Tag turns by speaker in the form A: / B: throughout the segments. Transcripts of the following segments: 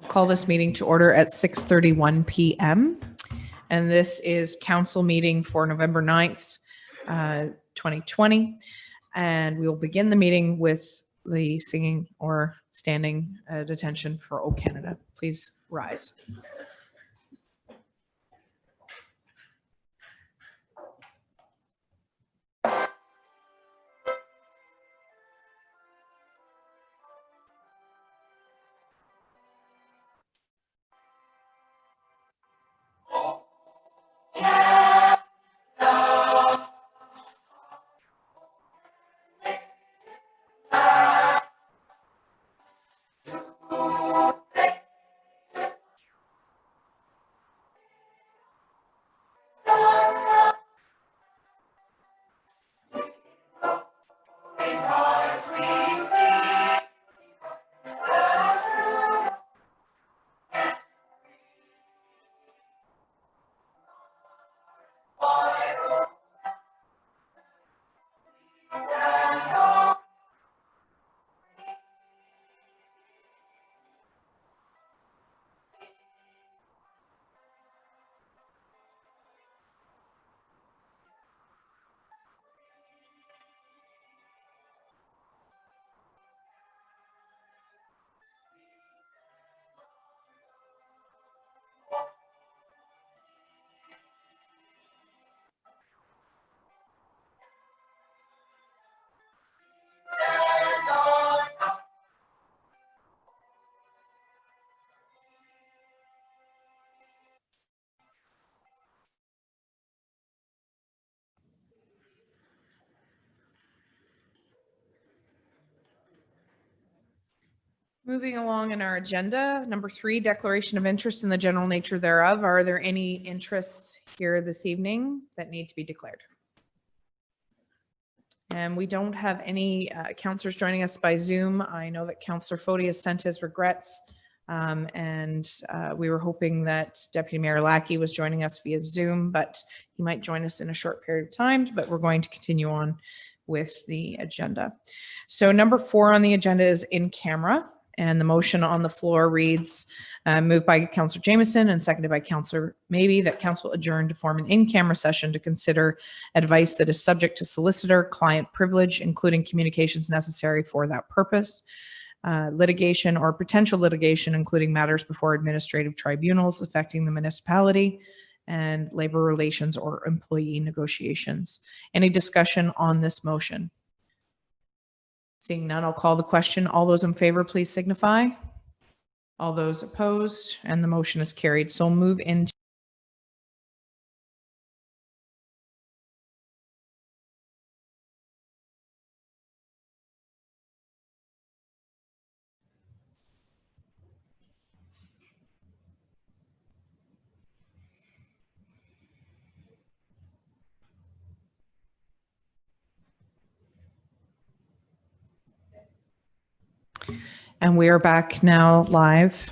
A: I'll call this meeting to order at 6:31 p.m. And this is council meeting for November 9th, 2020. And we will begin the meeting with the singing or standing at attention for O Canada. Please rise. Moving along in our agenda, number 3, declaration of interest in the general nature thereof. Are there any interests here this evening that need to be declared? And we don't have any councillors joining us by Zoom. I know that Councillor Foti has sent his regrets, and we were hoping that Deputy Mayor Lackey was joining us via Zoom, but he might join us in a short period of time, but we're going to continue on with the agenda. So number 4 on the agenda is in camera. And the motion on the floor reads, moved by Councillor Jameson and seconded by Councillor Maybe, that council adjourn to form an in-camera session to consider advice that is subject to solicitor-client privilege, including communications necessary for that purpose, litigation or potential litigation, including matters before administrative tribunals affecting the municipality, and labor relations or employee negotiations. Any discussion on this motion? Seeing none, I'll call the question. All those in favor, please signify. All those opposed, and the motion is carried. So we'll move into and we are back now live,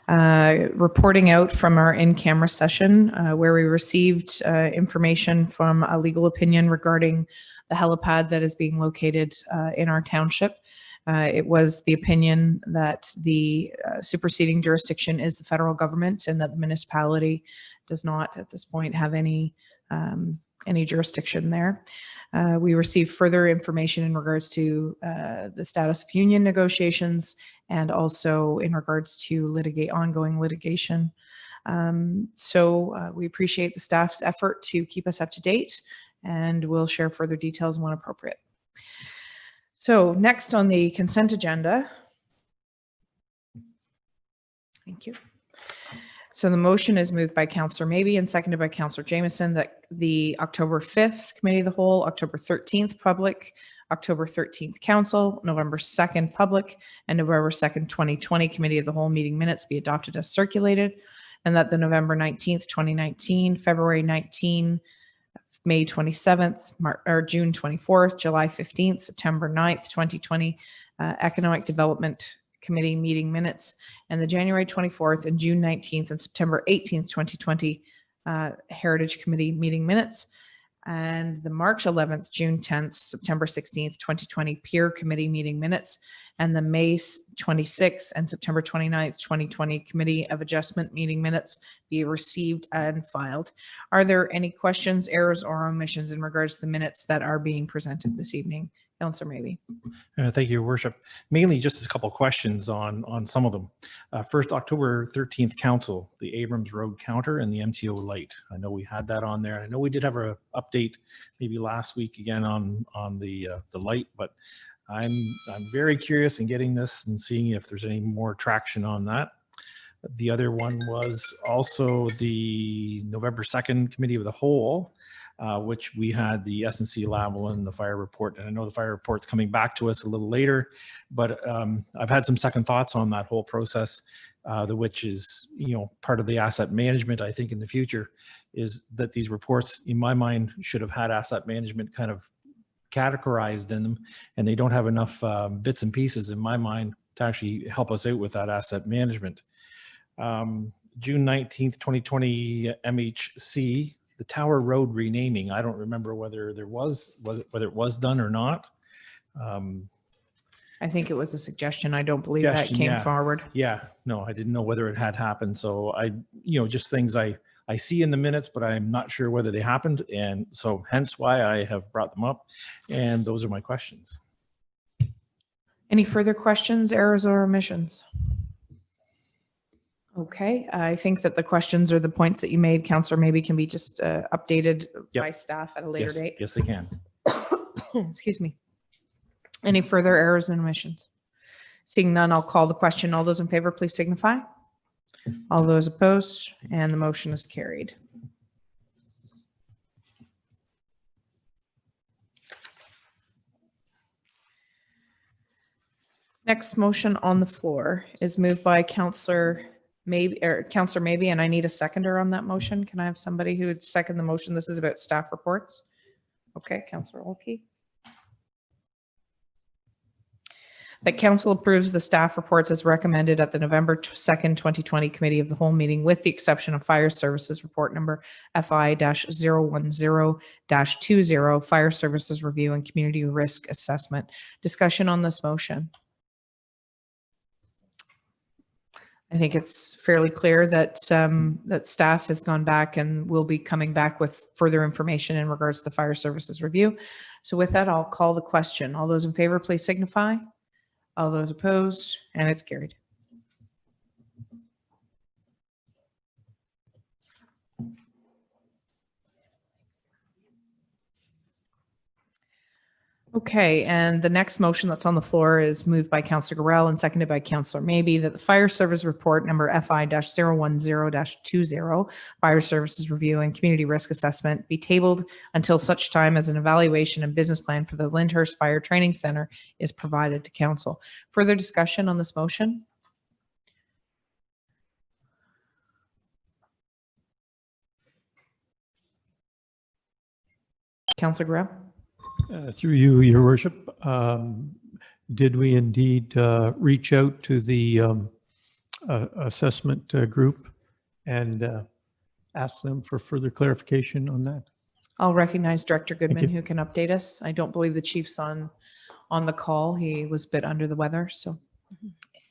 A: reporting out from our in-camera session where we received information from a legal opinion regarding the helipad that is being located in our township. It was the opinion that the superseding jurisdiction is the federal government and that the municipality does not at this point have any jurisdiction there. We received further information in regards to the status of union negotiations and also in regards to ongoing litigation. So we appreciate the staff's effort to keep us up to date, and we'll share further details when appropriate. So next on the consent agenda. Thank you. So the motion is moved by Councillor Maybe and seconded by Councillor Jameson that the October 5th Committee of the Whole, October 13th Public, October 13th Council, November 2nd Public, and November 2nd, 2020 Committee of the Whole meeting minutes be adopted as circulated, and that the November 19th, 2019, February 19, May 27th, June 24th, July 15th, September 9th, 2020 Economic Development Committee meeting minutes, and the January 24th and June 19th and September 18th, 2020 Heritage Committee meeting minutes, and the March 11th, June 10th, September 16th, 2020 Peer Committee meeting minutes, and the May 26th and September 29th, 2020 Committee of Adjustment meeting minutes be received and filed. Are there any questions, errors, or omissions in regards to the minutes that are being presented this evening? Councillor Maybe.
B: Thank you, Your Worship. Mainly just a couple of questions on some of them. First, October 13th Council, the Abrams Road counter and the MTO light. I know we had that on there. I know we did have an update maybe last week again on the light, but I'm very curious in getting this and seeing if there's any more traction on that. The other one was also the November 2nd Committee of the Whole, which we had the SNC Lavalin, the fire report, and I know the fire report's coming back to us a little later, but I've had some second thoughts on that whole process, which is, part of the asset management. I think in the future is that these reports, in my mind, should have had asset management kind of categorized in them, and they don't have enough bits and pieces in my mind to actually help us out with that asset management. June 19th, 2020 MHC, the Tower Road renaming. I don't remember whether it was done or not.
A: I think it was a suggestion. I don't believe that
B: Suggestion,
A: came
B: yeah.
A: forward.
B: Yeah, no, I didn't know whether it had happened. So just things I see in the minutes, but I'm not sure whether they happened. And so hence why I have brought them up. And those are my questions.
A: Any further questions, errors, or omissions? Okay, I think that the questions or the points that you made, Councillor, maybe can be just updated by staff at a later date.
B: Yes, they can.
A: Excuse me. Any further errors and omissions? Seeing none, I'll call the question. All those in favor, please signify. All those opposed, and the motion is carried. Next motion on the floor is moved by Councillor Maybe, and I need a seconder on that motion. Can I have somebody who would second the motion? This is about staff reports. Okay, Councillor Olkey. That council approves the staff reports as recommended at the November 2nd, 2020 Committee of the Whole meeting, with the exception of Fire Services Report number FI-010-20, Fire Services Review and Community Risk Assessment. Discussion on this motion. I think it's fairly clear that that staff has gone back and will be coming back with further information in regards to the Fire Services Review. So with that, I'll call the question. All those in favor, please signify. All those opposed, and it's carried. Okay, and the next motion that's on the floor is moved by Councillor Gorell and seconded by Councillor Maybe, that the Fire Service Report number FI-010-20, Fire Services Review and Community Risk Assessment, be tabled until such time as an evaluation and business plan for the Lyndhurst Fire Training Center is provided to Council. Further discussion on this motion? Councillor Gorell?
C: Through you, Your Worship, did we indeed reach out to the assessment group and ask them for further clarification on that?
A: I'll recognize Director Goodman, who can update us. I don't believe the chief's on the call. He was a bit under the weather, so.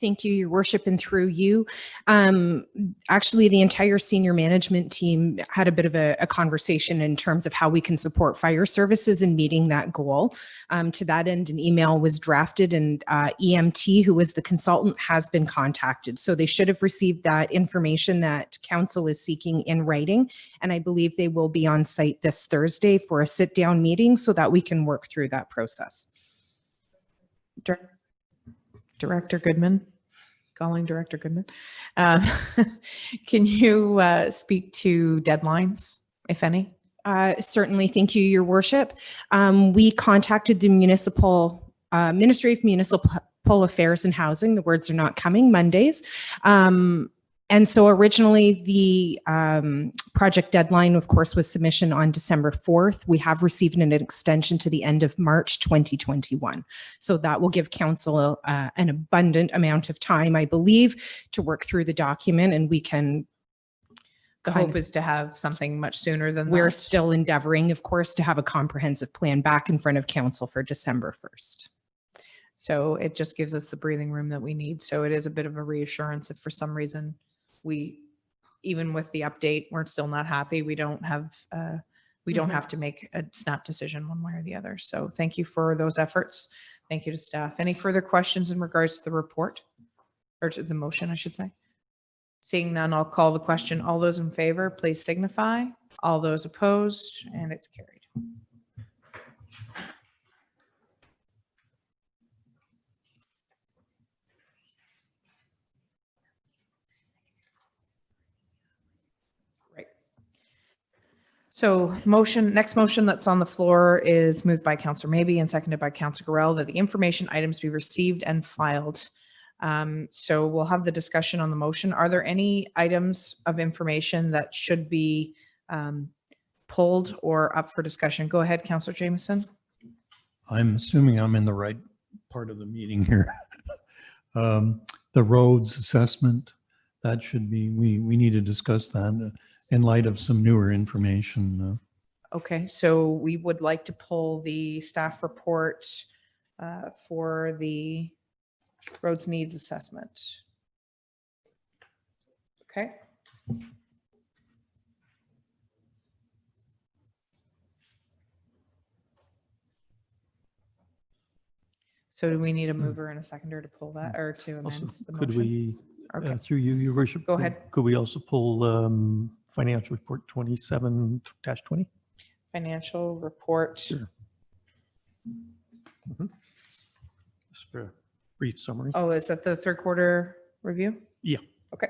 D: Thank you, Your Worship, and through you. Actually, the entire senior management team had a bit of a conversation in terms of how we can support fire services in meeting that goal. To that end, an email was drafted, and EMT, who was the consultant, has been contacted. So they should have received that information that council is seeking in writing, and I believe they will be on site this Thursday for a sit-down meeting so that we can work through that process.
A: Director Goodman, calling Director Goodman. Can you speak to deadlines, if any?
D: Certainly. Thank you, Your Worship. We contacted the Ministry of Municipal Affairs and Housing. The words are not coming, Mondays. And so originally the project deadline, of course, was submission on December 4th. We have received an extension to the end of March 2021. So that will give council an abundant amount of time, I believe, to work through the document, and we can.
A: The
D: kind
A: hope
D: of-
A: is to have something much sooner than
D: we're
A: that.
D: still endeavoring, of course, to have a comprehensive plan back in front of council for December 1st.
A: So it just gives us the breathing room that we need. So it is a bit of a reassurance if for some reason even with the update, we're still not happy. We don't have to make a snap decision one way or the other. So thank you for those efforts. Thank you to staff. Any further questions in regards to the report or to the motion, I should say? Seeing none, I'll call the question. All those in favor, please signify. All those opposed, and it's carried. Right. So next motion that's on the floor is moved by Councillor Maybe and seconded by Councillor Gorell that the information items be received and filed. So we'll have the discussion on the motion. Are there any items of information that should be pulled or up for discussion? Go ahead, Councillor Jameson.
C: I'm assuming I'm in the right part of the meeting here. The roads assessment, that should be, we need to discuss that in light of some newer information.
A: Okay, so we would like to pull the staff report for the roads needs assessment. Okay. So do we need a mover and a seconder to pull that or to
C: Also,
A: amend the
C: could
A: motion?
C: we,
A: Okay.
C: through you, Your Worship?
A: Go
C: could-
A: ahead.
C: Could we also pull financial report 27-20?
A: Financial report.
C: Sure. Just for a brief summary.
A: Oh, is that the third quarter review?
C: Yeah.
A: Okay.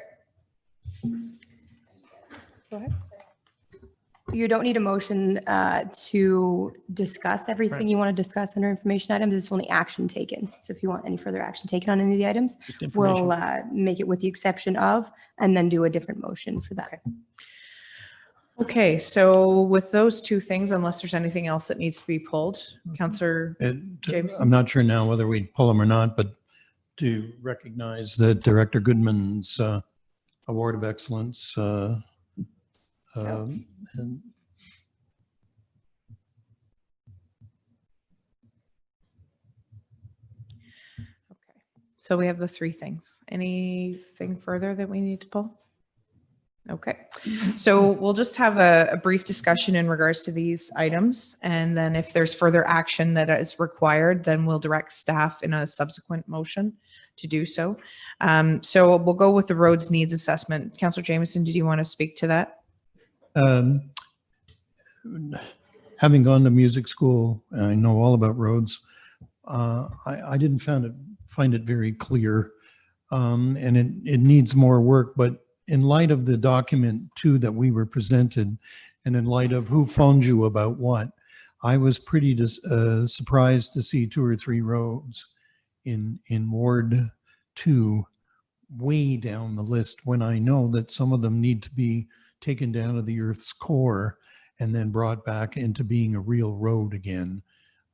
A: Go ahead.
E: You don't need a motion to discuss everything
C: Right.
E: you want to discuss under information items. It's only action taken. So if you want any further action taken on any of the items,
C: Just information.
E: we'll make it with the exception of, and then do a different motion for that.
A: Okay. Okay, so with those two things, unless there's anything else that needs to be pulled, Councillor, Jameson?
C: I'm not sure now whether we pull them or not, but to recognize that Director Goodman's Award of Excellence. And
A: okay. So we have the three things. Anything further that we need to pull? Okay, so we'll just have a brief discussion in regards to these items. And then if there's further action that is required, then we'll direct staff in a subsequent motion to do so. So we'll go with the roads needs assessment. Councillor Jameson, did you want to speak to that?
C: Having gone to music school, and I know all about roads. I didn't find it very clear, and it needs more work. But in light of the document too that we were presented, and in light of who phoned you about what, I was pretty surprised to see 2 or 3 roads in Ward 2 way down the list when I know that some of them need to be taken down to the earth's core and then brought back into being a real road again.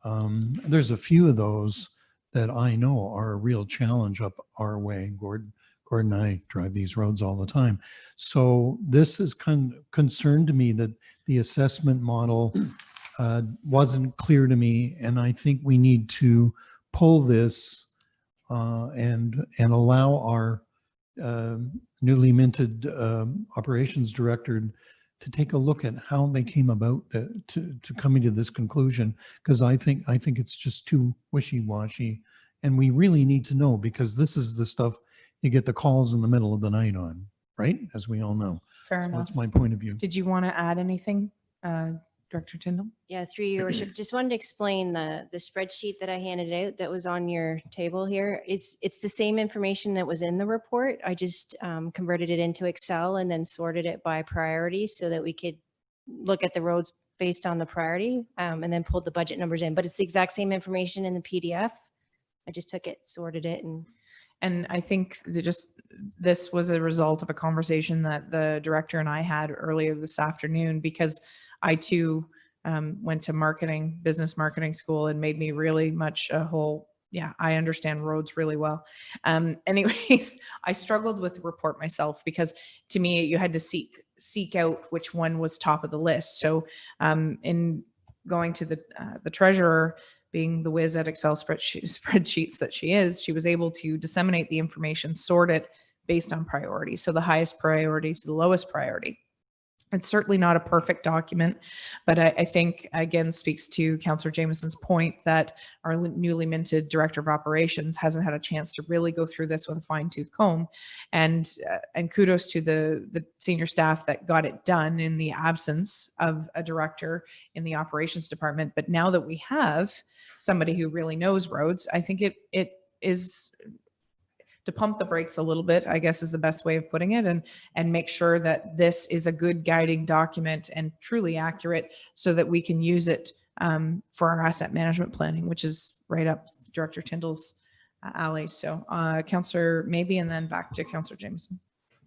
C: There's a few of those that I know are a real challenge up our way. Gordon and I drive these roads all the time. So this is concerned to me that the assessment model wasn't clear to me. And I think we need to pull this and allow our newly minted operations director to take a look at how they came about to coming to this conclusion, because I think it's just too wishy-washy, and we really need to know, because this is the stuff you get the calls in the middle of the night on, right? As we all know.
A: Fair
C: So
A: enough.
C: that's my point of view.
A: Did you want to add anything, Director Tyndall?
F: Yeah, through your worship, just wanted to explain the spreadsheet that I handed out that was on your table here. It's the same information that was in the report. I just converted it into Excel and then sorted it by priority so that we could look at the roads based on the priority and then pulled the budget numbers in. But it's the exact same information in the PDF. I just took it, sorted it,
A: And I think this was a result of a conversation that the director and I had earlier this afternoon, because I too went to business marketing school, and made me really much I understand roads really well. Anyways, I struggled with the report myself, because to me, you had to seek out which one was top of the list. So in going to the treasurer, being the whiz at Excel spreadsheets that she is, she was able to disseminate the information, sort it based on priority. So the highest priority to the lowest priority. It's certainly not a perfect document, but I think, again, speaks to Councillor Jameson's point that our newly minted Director of Operations hasn't had a chance to really go through this with a fine-tooth comb. And kudos to the senior staff that got it done in the absence of a director in the operations department. But now that we have somebody who really knows roads, I think it is to pump the brakes a little bit, I guess is the best way of putting it, and make sure that this is a good guiding document and truly accurate so that we can use it for our asset management planning, which is right up Director Tyndall's alley. So Councillor Maybe, and then back to Councillor Jameson.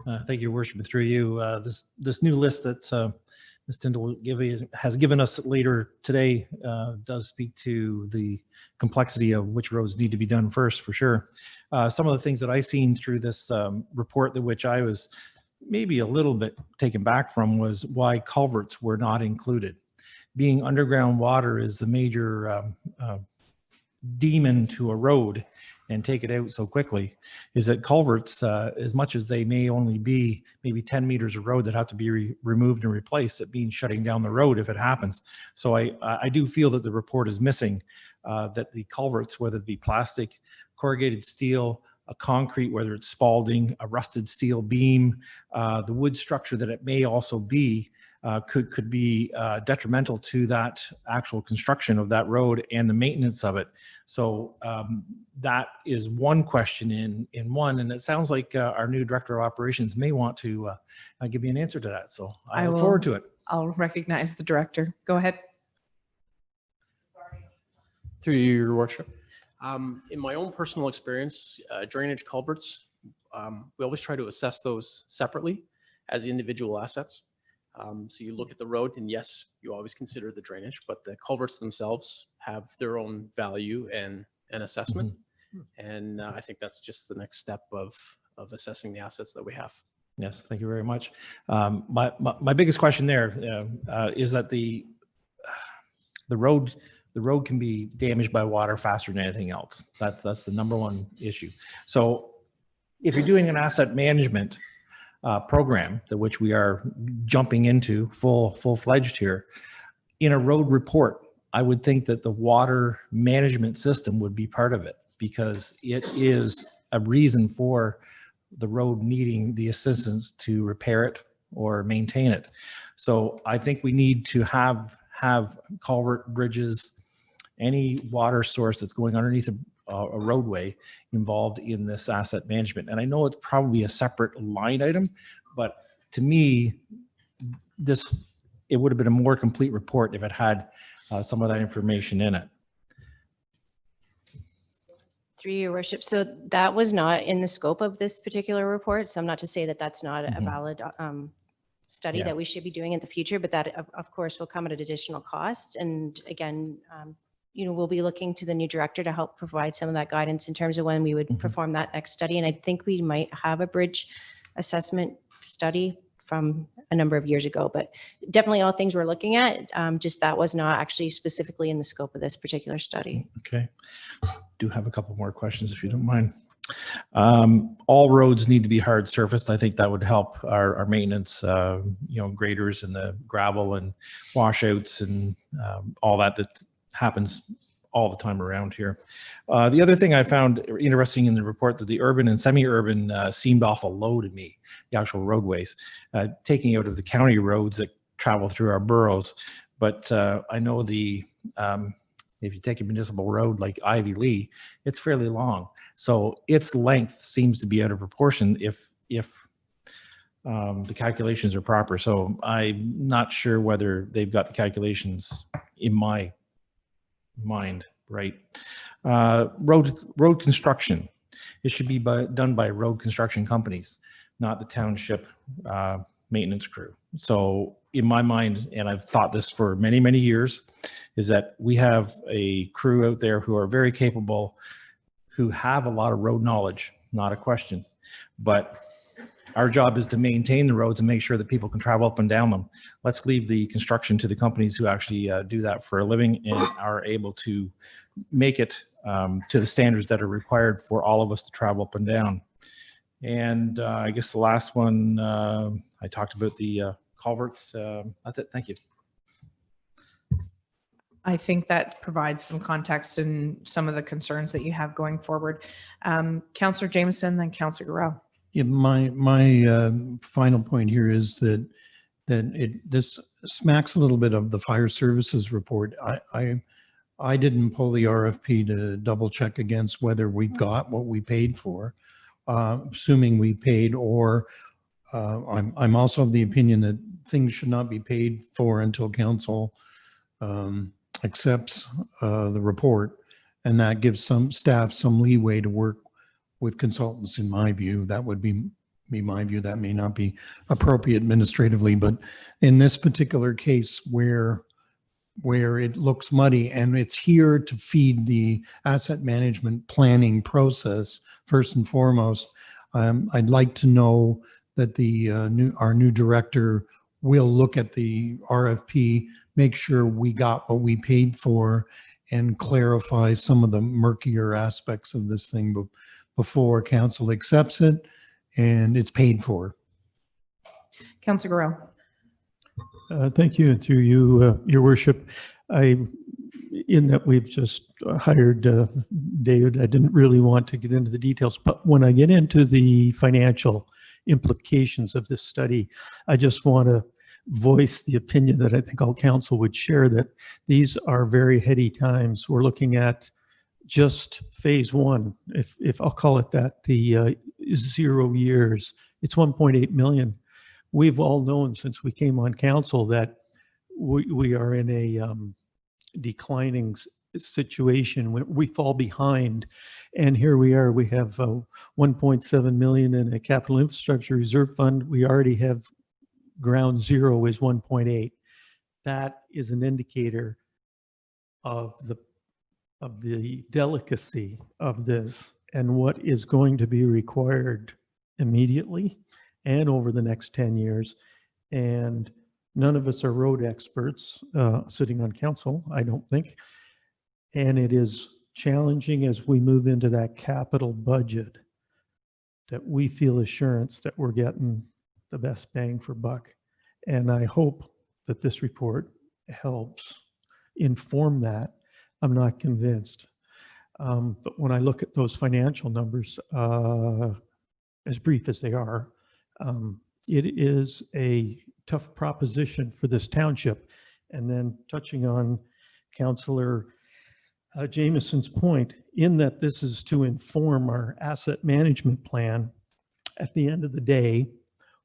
B: Thank you, Your Worship. Through you, this new list that Ms. Tyndall has given us later today does speak to the complexity of which roads need to be done first, for sure. Some of the things that I seen through this report, that which I was maybe a little bit taken back from, was why culverts were not included. Being underground water is the major demon to a road and take it out so quickly, is that culverts, as much as they may only be maybe 10 meters of road that have to be removed and replaced, it means shutting down the road if it happens. So I do feel that the report is missing, that the culverts, whether it be plastic, corrugated steel, a concrete, whether it's Spalding, a rusted steel beam, the wood structure that it may also be, could be detrimental to that actual construction of that road and the maintenance of it. So that is one question in one, and it sounds like our new Director of Operations may want to give me an answer to that. So I look forward to it.
A: I'll recognize the director. Go ahead.
G: Through you, Your Worship. In my own personal experience, drainage culverts, we always try to assess those separately as individual assets. So you look at the road, and yes, you always consider the drainage, but the culverts themselves have their own value and assessment. And I think that's just the next step of assessing the assets that we have.
B: Yes, thank you very much. My biggest question there is that the road can be damaged by water faster than anything else. That's the number one issue. So if you're doing an asset management program, that which we are jumping into full-fledged here, in a road report, I would think that the water management system would be part of it, because it is a reason for the road needing the assistance to repair it or maintain it. So I think we need to have culvert, bridges, any water source that's going underneath a roadway involved in this asset management. And I know it's probably a separate line item, but to me, it would have been a more complete report if it had some of that information in it.
F: Through your worship. So that was not in the scope of this particular report. So I'm not to say that that's not a valid study
B: Yeah.
F: that we should be doing in the future, but that of course will come at an additional cost. And again, we'll be looking to the new director to help provide some of that guidance in terms of when we would perform that next study. And I think we might have a bridge assessment study from a number of years ago, but definitely all things we're looking at, just that was not actually specifically in the scope of this particular study.
B: Okay. Do have a couple more questions if you don't mind. All roads need to be hard surfaced. I think that would help our maintenance, graders and the gravel and washouts and all that happens all the time around here. The other thing I found interesting in the report, that the urban and semi-urban seemed awful low to me, the actual roadways, taking out of the county roads that travel through our boroughs. But I know if you take a municipal road like Ivy Lee, it's fairly long. So its length seems to be out of proportion if the calculations are proper. So I'm not sure whether they've got the calculations in my mind right. Road construction, it should be done by road construction companies, not the township maintenance crew. So in my mind, and I've thought this for many, many years, is that we have a crew out there who are very capable, who have a lot of road knowledge, not a question. But Our job is to maintain the roads and make sure that people can travel up and down them. Let's leave the construction to the companies who actually do that for a living and are able to make it to the standards that are required for all of us to travel up and down. And I guess the last one, I talked about the culverts. That's it. Thank you.
A: I think that provides some context and some of the concerns that you have going forward. Councillor Jameson, then Councillor Gorell.
C: Yeah, my final point here is that this smacks a little bit of the fire services report. I didn't pull the RFP to double check against whether we got what we paid for, assuming we paid, or I'm also of the opinion that things should not be paid for until council accepts the report, and that gives some staff some leeway to work with consultants. In my view, that would be my view. That may not be appropriate administratively, but in this particular case where it looks muddy and it's here to feed the asset management planning process first and foremost, I'd like to know that our new director will look at the RFP, make sure we got what we paid for, and clarify some of the murkier aspects of this thing before council accepts it and it's paid for.
A: Councillor Gorell.
C: Thank you, and through you, Your Worship. In that we've just hired David, I didn't really want to get into the details, but when I get into the financial implications of this study, I just want to voice the opinion that I think all council would share, that these are very heady times. We're looking at just phase one, if I'll call it that, the 0 years. It's 1.8 million. We've all known since we came on council that we are in a declining situation when we fall behind. And here we are, we have 1.7 million in a capital infrastructure reserve fund. We already have ground zero is 1.8. That is an indicator of the delicacy of this and what is going to be required immediately and over the next 10 years. And none of us are road experts sitting on council, I don't think. And it is challenging as we move into that capital budget that we feel assurance that we're getting the best bang for buck. And I hope that this report helps inform that. I'm not convinced. But when I look at those financial numbers, as brief as they are, it is a tough proposition for this township. And then touching on Councillor Jameson's point, in that this is to inform our asset management plan, at the end of the day,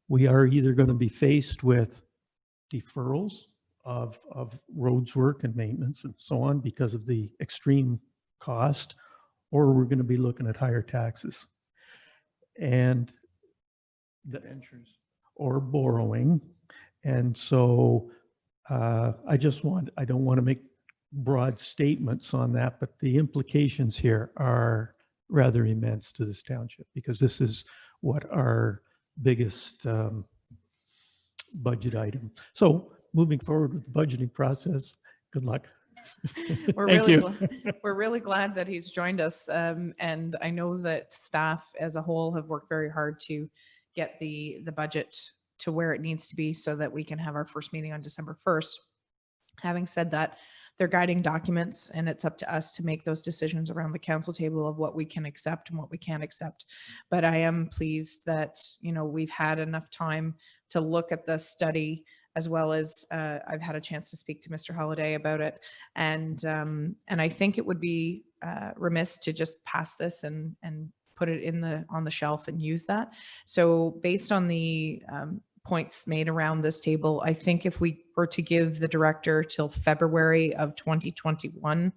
C: we are either going to be faced with deferrals of roads work and maintenance and so on because of the extreme cost, or we're going to be looking at higher taxes and or borrowing. And so I don't want to make broad statements on that, but the implications here are rather immense to this township, because this is what our biggest budget item. So moving forward with the budgeting process, good luck. Thank you.
A: We're really glad that he's joined us. And I know that staff as a whole have worked very hard to get the budget to where it needs to be so that we can have our first meeting on December 1st. Having said that, they're guiding documents, and it's up to us to make those decisions around the council table of what we can accept and what we can't accept. But I am pleased that, we've had enough time to look at the study, as well as I've had a chance to speak to Mr. Holliday about it. And I think it would be remiss to just pass this and put it on the shelf and use that. So based on the points made around this table, I think if we were to give the director till February of 2021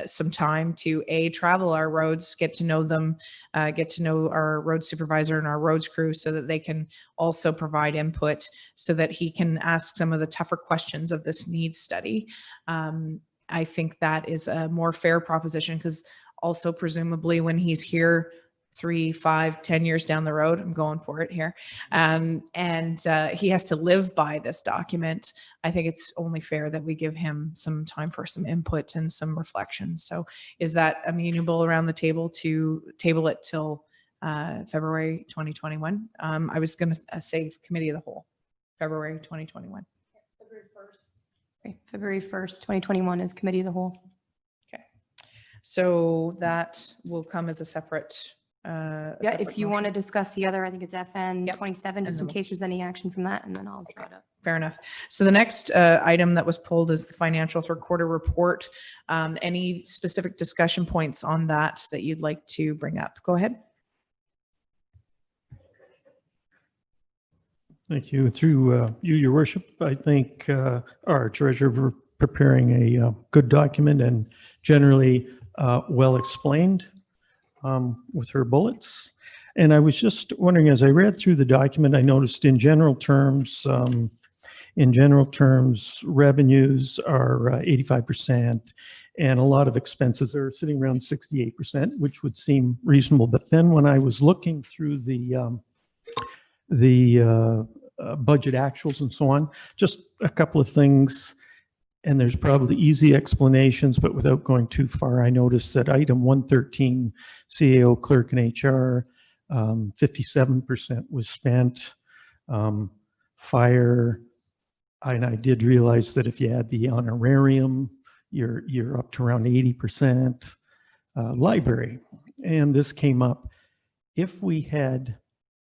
A: some time to travel our roads, get to know them, get to know our road supervisor and our roads crew, so that they can also provide input, so that he can ask some of the tougher questions of this needs study. I think that is a more fair proposition, because also presumably when he's here 3, 5, 10 years down the road. I'm going for it here. And he has to live by this document. I think it's only fair that we give him some time for some input and some reflection. So is that amenable around the table to table it till February 2021? I was going to say committee of the whole, February 2021.
E: Okay, February 1st, 2021 is committee of the whole.
A: Okay. So that will come as a separate.
E: Yeah, if you want to discuss the other, I think it's FN
A: Yep.
E: 27, just in
A: then we'll-
E: case there's any action from that, and then I'll draw it up.
A: Fair enough. So the next item that was pulled is the financial third quarter report. Any specific discussion points on that that you'd like to bring up? Go ahead.
C: Thank you. Through you, Your Worship, I think our treasurer for preparing a good document and generally well explained with her bullets. And I was just wondering, as I read through the document, I noticed in general terms, revenues are 85%, and a lot of expenses are sitting around 68%, which would seem reasonable. But then when I was looking through the budget actuals and so on, just a couple of things, and there's probably easy explanations, but without going too far, I noticed that item 113, CAO clerk and HR, 57% was spent. Fire, and I did realize that if you add the honorarium, you're up to around 80%. Library, and this came up, if we had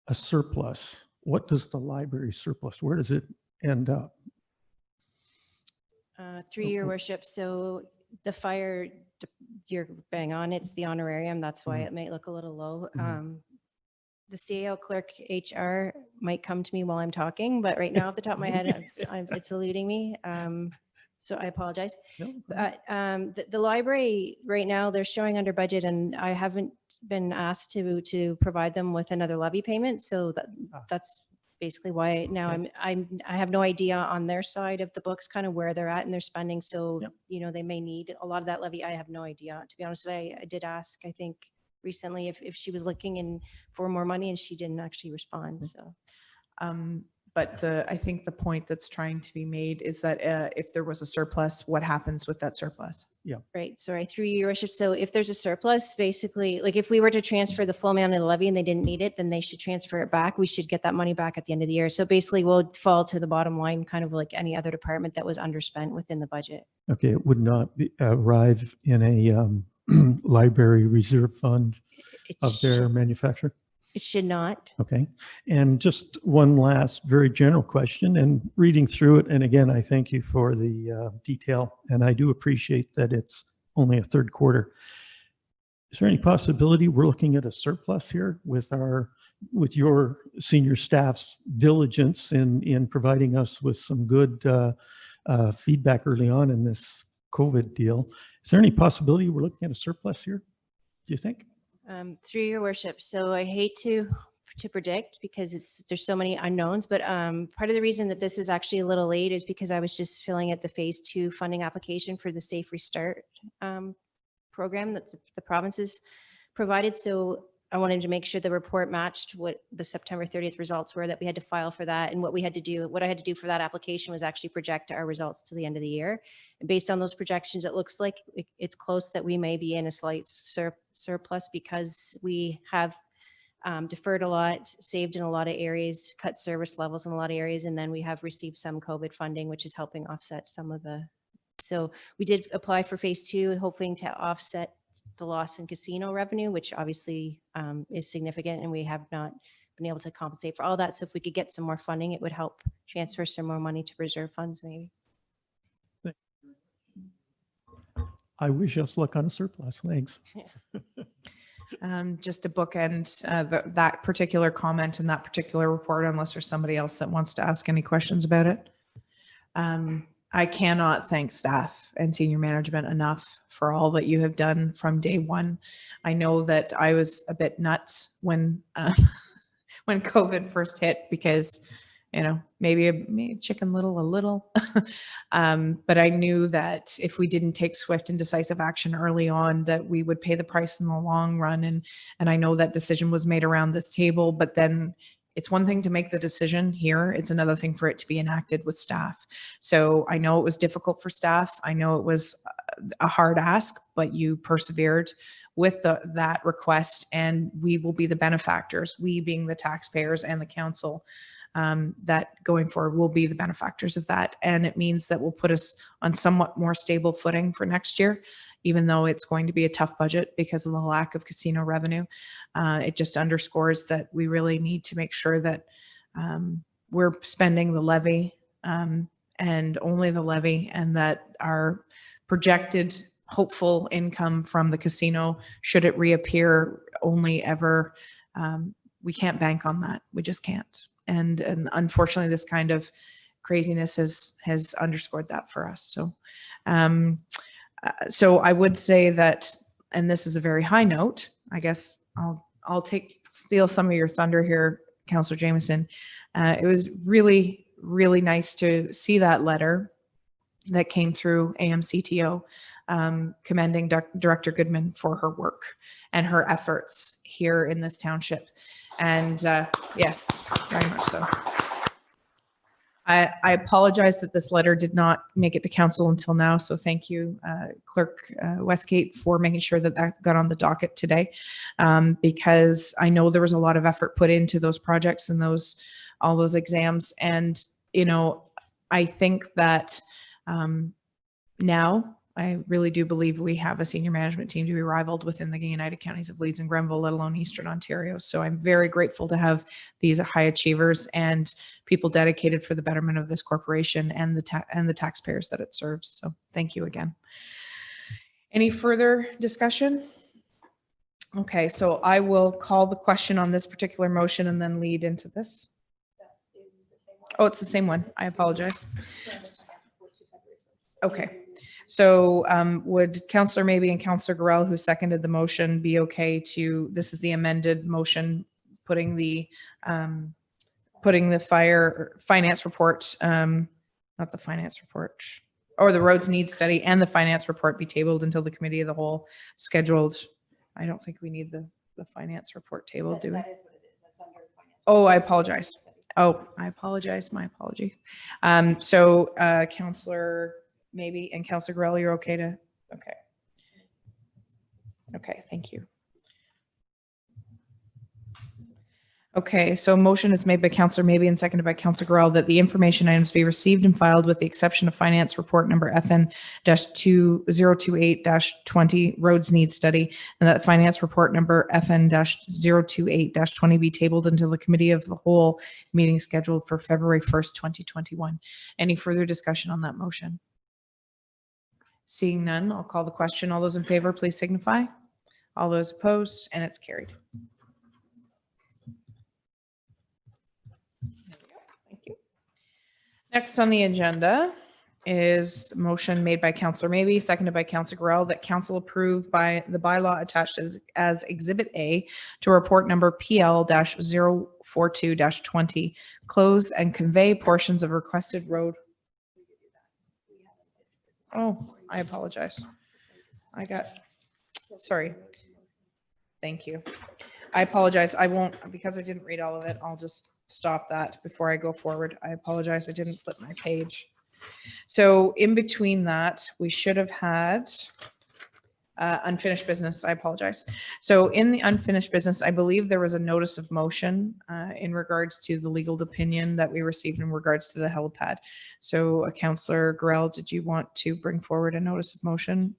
C: a surplus, what does the library surplus, where does it end up?
F: Through your worship, so the fire, you're bang on, it's the honorarium, that's why it might look a little low. The CAO clerk HR might come to me while I'm talking, but right now off the top of my head, it's eluding me. So I apologize.
C: No?
F: The library right now, they're showing under budget, and I haven't been asked to provide them with another levy payment. So that's basically why now
C: Okay.
F: I have no idea on their side of the books kind of where they're at in their spending. So,
C: Yep.
F: you know, they may need a lot of that levy. I have no idea. To be honest, I did ask, I think recently if she was looking in for more money, and she didn't actually respond. So.
A: But I think the point that's trying to be made is that if there was a surplus, what happens with that surplus?
F: Right. Sorry, through you, Your Worship. So if there's a surplus, basically, like if we were to transfer the full amount of the levy and they didn't need it, then they should transfer it back. We should get that money back at the end of the year. So basically we'll fall to the bottom line, kind of like any other department that was underspent within the budget.
C: Okay, it would not arrive in a library reserve fund
F: It,
C: of
F: sh-
C: their manufacturer?
F: it should not.
C: Okay. And just one last very general question, and reading through it, and again, I thank you for the detail, and I do appreciate that it's only a third quarter. Is there any possibility we're looking at a surplus here with your senior staff's diligence in providing us with some good feedback early on in this COVID deal? Is there any possibility we're looking at a surplus here, do you think?
F: Through your worship. So I hate to predict because there's so many unknowns, but part of the reason that this is actually a little late is because I was just filling out the phase 2 funding application for the Safe Restart program that the provinces provided. So I wanted to make sure the report matched what the September 30th results were, that we had to file for that. And what I had to do for that application was actually project our results to the end of the year. And based on those projections, it looks like it's close that we may be in a slight surplus because we have deferred a lot, saved in a lot of areas, cut service levels in a lot of areas, and then we have received some COVID funding, which is helping offset some of the. So we did apply for phase 2, hoping to offset the loss in casino revenue, which obviously is significant, and we have not been able to compensate for all that. So if we could get some more funding, it would help transfer some more money to reserve funds maybe.
C: I wish us luck on a surplus. Thanks.
A: Just to bookend that particular comment and that particular report, unless there's somebody else that wants to ask any questions about it. I cannot thank staff and senior management enough for all that you have done from day one. I know that I was a bit nuts when when COVID first hit because maybe Chicken Little a little. But I knew that if we didn't take swift and decisive action early on, that we would pay the price in the long run. And I know that decision was made around this table, but then it's one thing to make the decision here. It's another thing for it to be enacted with staff. So I know it was difficult for staff. I know it was a hard ask, but you persevered with that request, and we will be the benefactors, we being the taxpayers and the council, that going forward will be the benefactors of that. And it means that will put us on somewhat more stable footing for next year, even though it's going to be a tough budget because of the lack of casino revenue. It just underscores that we really need to make sure that we're spending the levy and only the levy, and that our projected hopeful income from the casino, should it reappear, only ever, we can't bank on that. We just can't. And unfortunately, this kind of craziness has underscored that for us. So, so I would say that, and this is a very high note, I guess I'll steal some of your thunder here, Councillor Jameson. It was really, really nice to see that letter that came through AMCTO, commending Director Goodman for her work and her efforts here in this township. And yes, very much so. I apologize that this letter did not make it to council until now. So thank you, Clerk Westgate, for making sure that that got on the docket today, because I know there was a lot of effort put into those projects and all those exams. And, I think that now I really do believe we have a senior management team to be rivaled within the United Counties of Leeds and Grenville, let alone Eastern Ontario. So I'm very grateful to have these high achievers and people dedicated for the betterment of this corporation and the taxpayers that it serves. So thank you again. Any further discussion? Okay, so I will call the question on this particular motion and then lead into this. Oh, it's the same one. I apologize. Okay. So would Councillor Maybe and Councillor Gorell, who seconded the motion, be okay to, this is the amended motion, putting the finance report, not the finance report, or the roads need study and the finance report be tabled until the committee of the whole scheduled. I don't think we need the finance report tabled, do we? That is what it is. That's under finance. Oh, I apologize. Oh, I apologize. My apology. So Councillor Maybe and Councillor Gorell, you're okay to, okay. Okay, thank you. Okay, so motion is made by Councillor Maybe and seconded by Councillor Gorell that the information items be received and filed with the exception of finance report number FN-2028-20 roads need study, and that finance report number FN-028-20 be tabled until the committee of the whole meeting scheduled for February 1st, 2021. Any further discussion on that motion? Seeing none, I'll call the question. All those in favor, please signify. All those opposed, and it's carried. Thank you. Next on the agenda is motion made by Councillor Maybe, seconded by Councillor Gorell, that council approve by the bylaw attached as Exhibit A to report number PL-042-20, close and convey portions of requested road. Oh, I apologize. Sorry. Thank you. I apologize. I won't, because I didn't read all of it, I'll just stop that before I go forward. I apologize. I didn't flip my page. So in between that, we should have had unfinished business. I apologize. So in the unfinished business, I believe there was a notice of motion in regards to the legal opinion that we received in regards to the helipad. So Councillor Gorell, did you want to bring forward a notice of motion?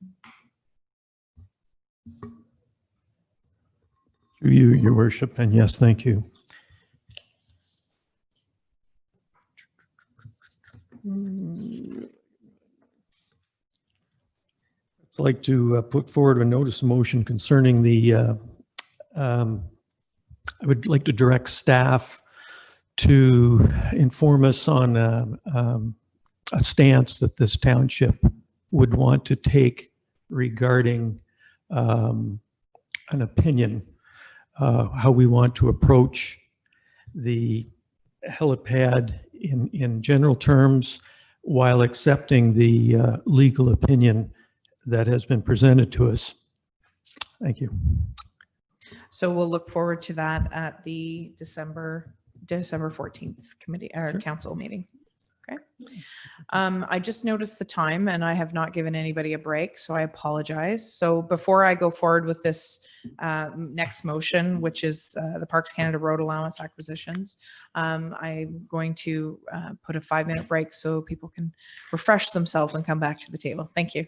C: Through you, Your Worship, and yes, thank you. I'd like to put forward a notice of motion concerning the, I would like to direct staff to inform us on a stance that this township would want to take regarding an opinion, how we want to approach the helipad in general terms while accepting the legal opinion that has been presented to us. Thank you.
A: So we'll look forward to that at the December 14th committee or council meeting. Okay. I just noticed the time and I have not given anybody a break, so I apologize. So before I go forward with this next motion, which is the Parks Canada Road Allowance acquisitions, I'm going to put a 5-minute break so people can refresh themselves and come back to the table. Thank you.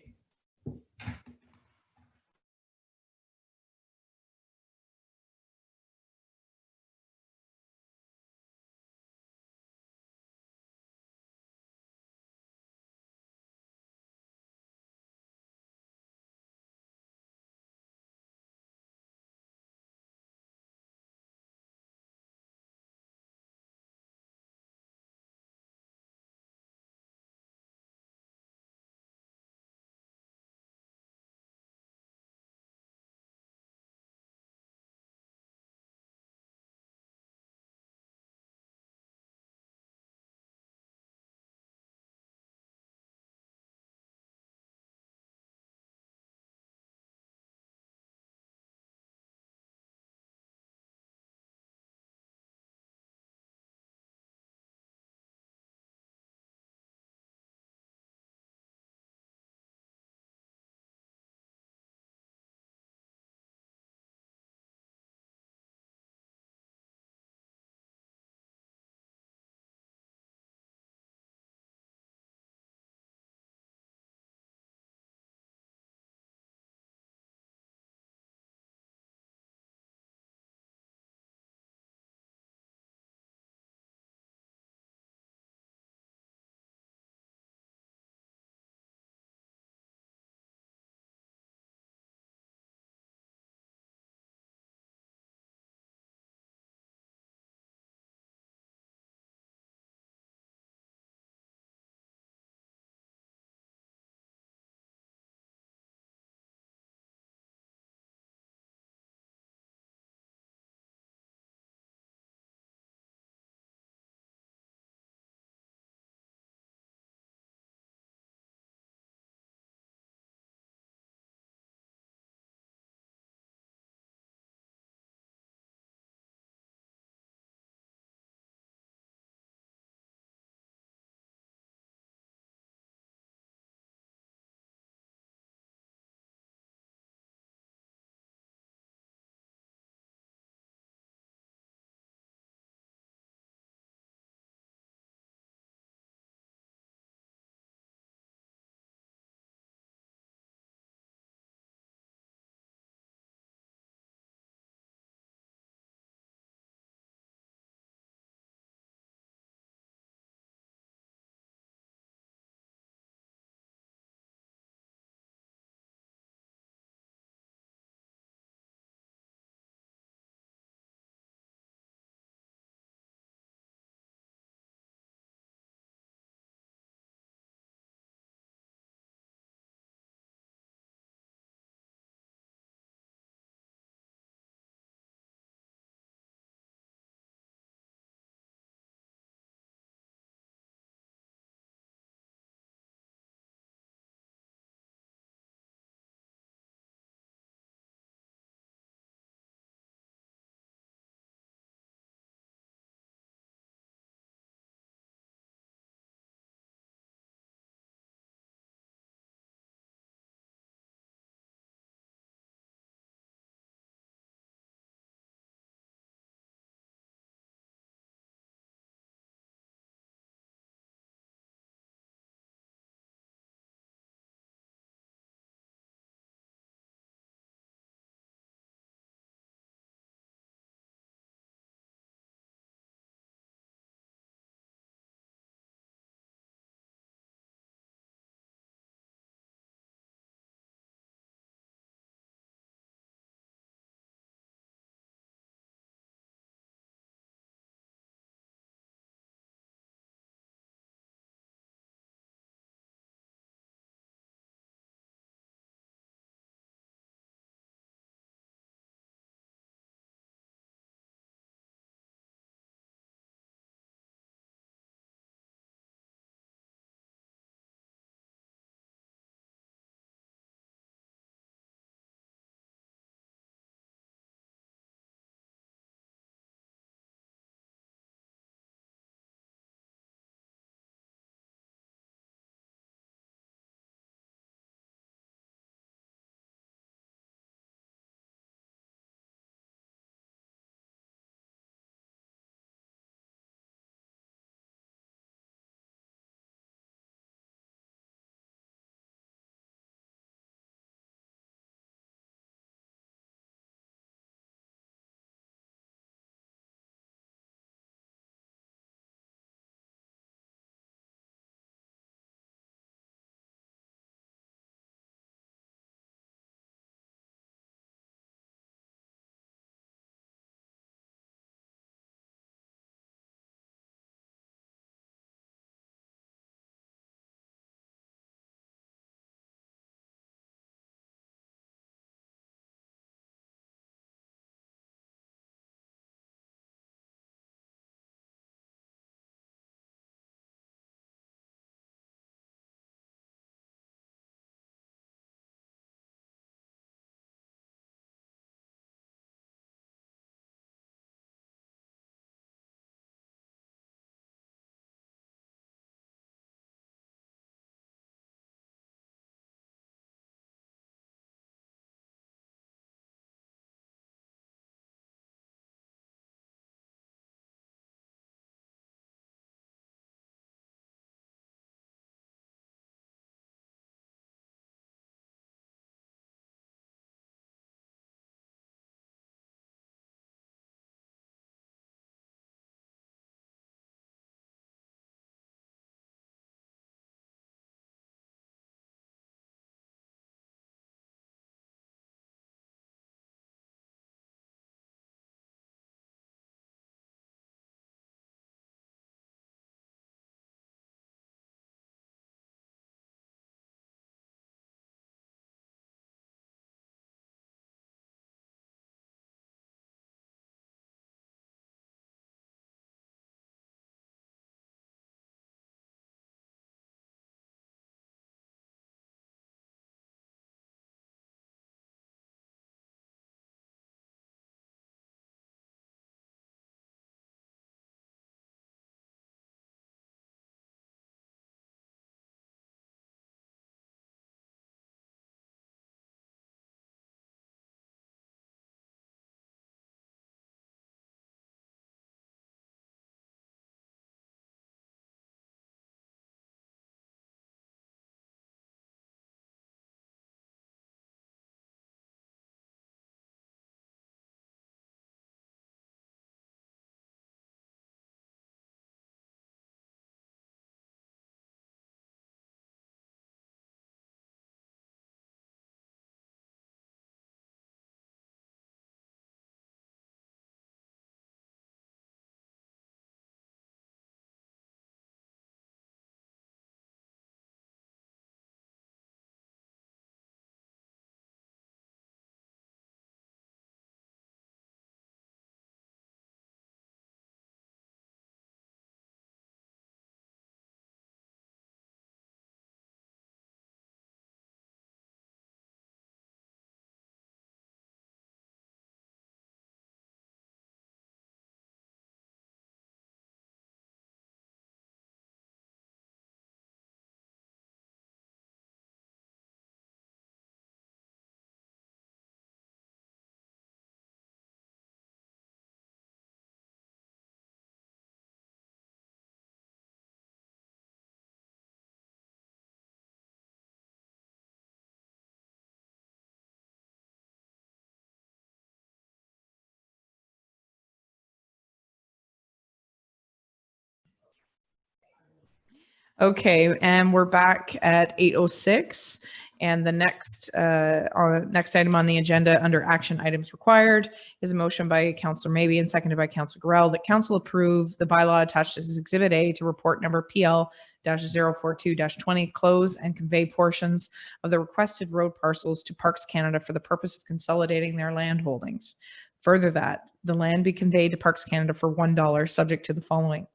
A: Okay, and we're back at 8:06. And the next item on the agenda under action items required is a motion by Councillor Maybe and seconded by Councillor Gorell that council approve the bylaw attached as Exhibit A to report number PL-042-20, close and convey portions of the requested road parcels to Parks Canada for the purpose of consolidating their land holdings. Further that the land be conveyed to Parks Canada for $1, subject to the following.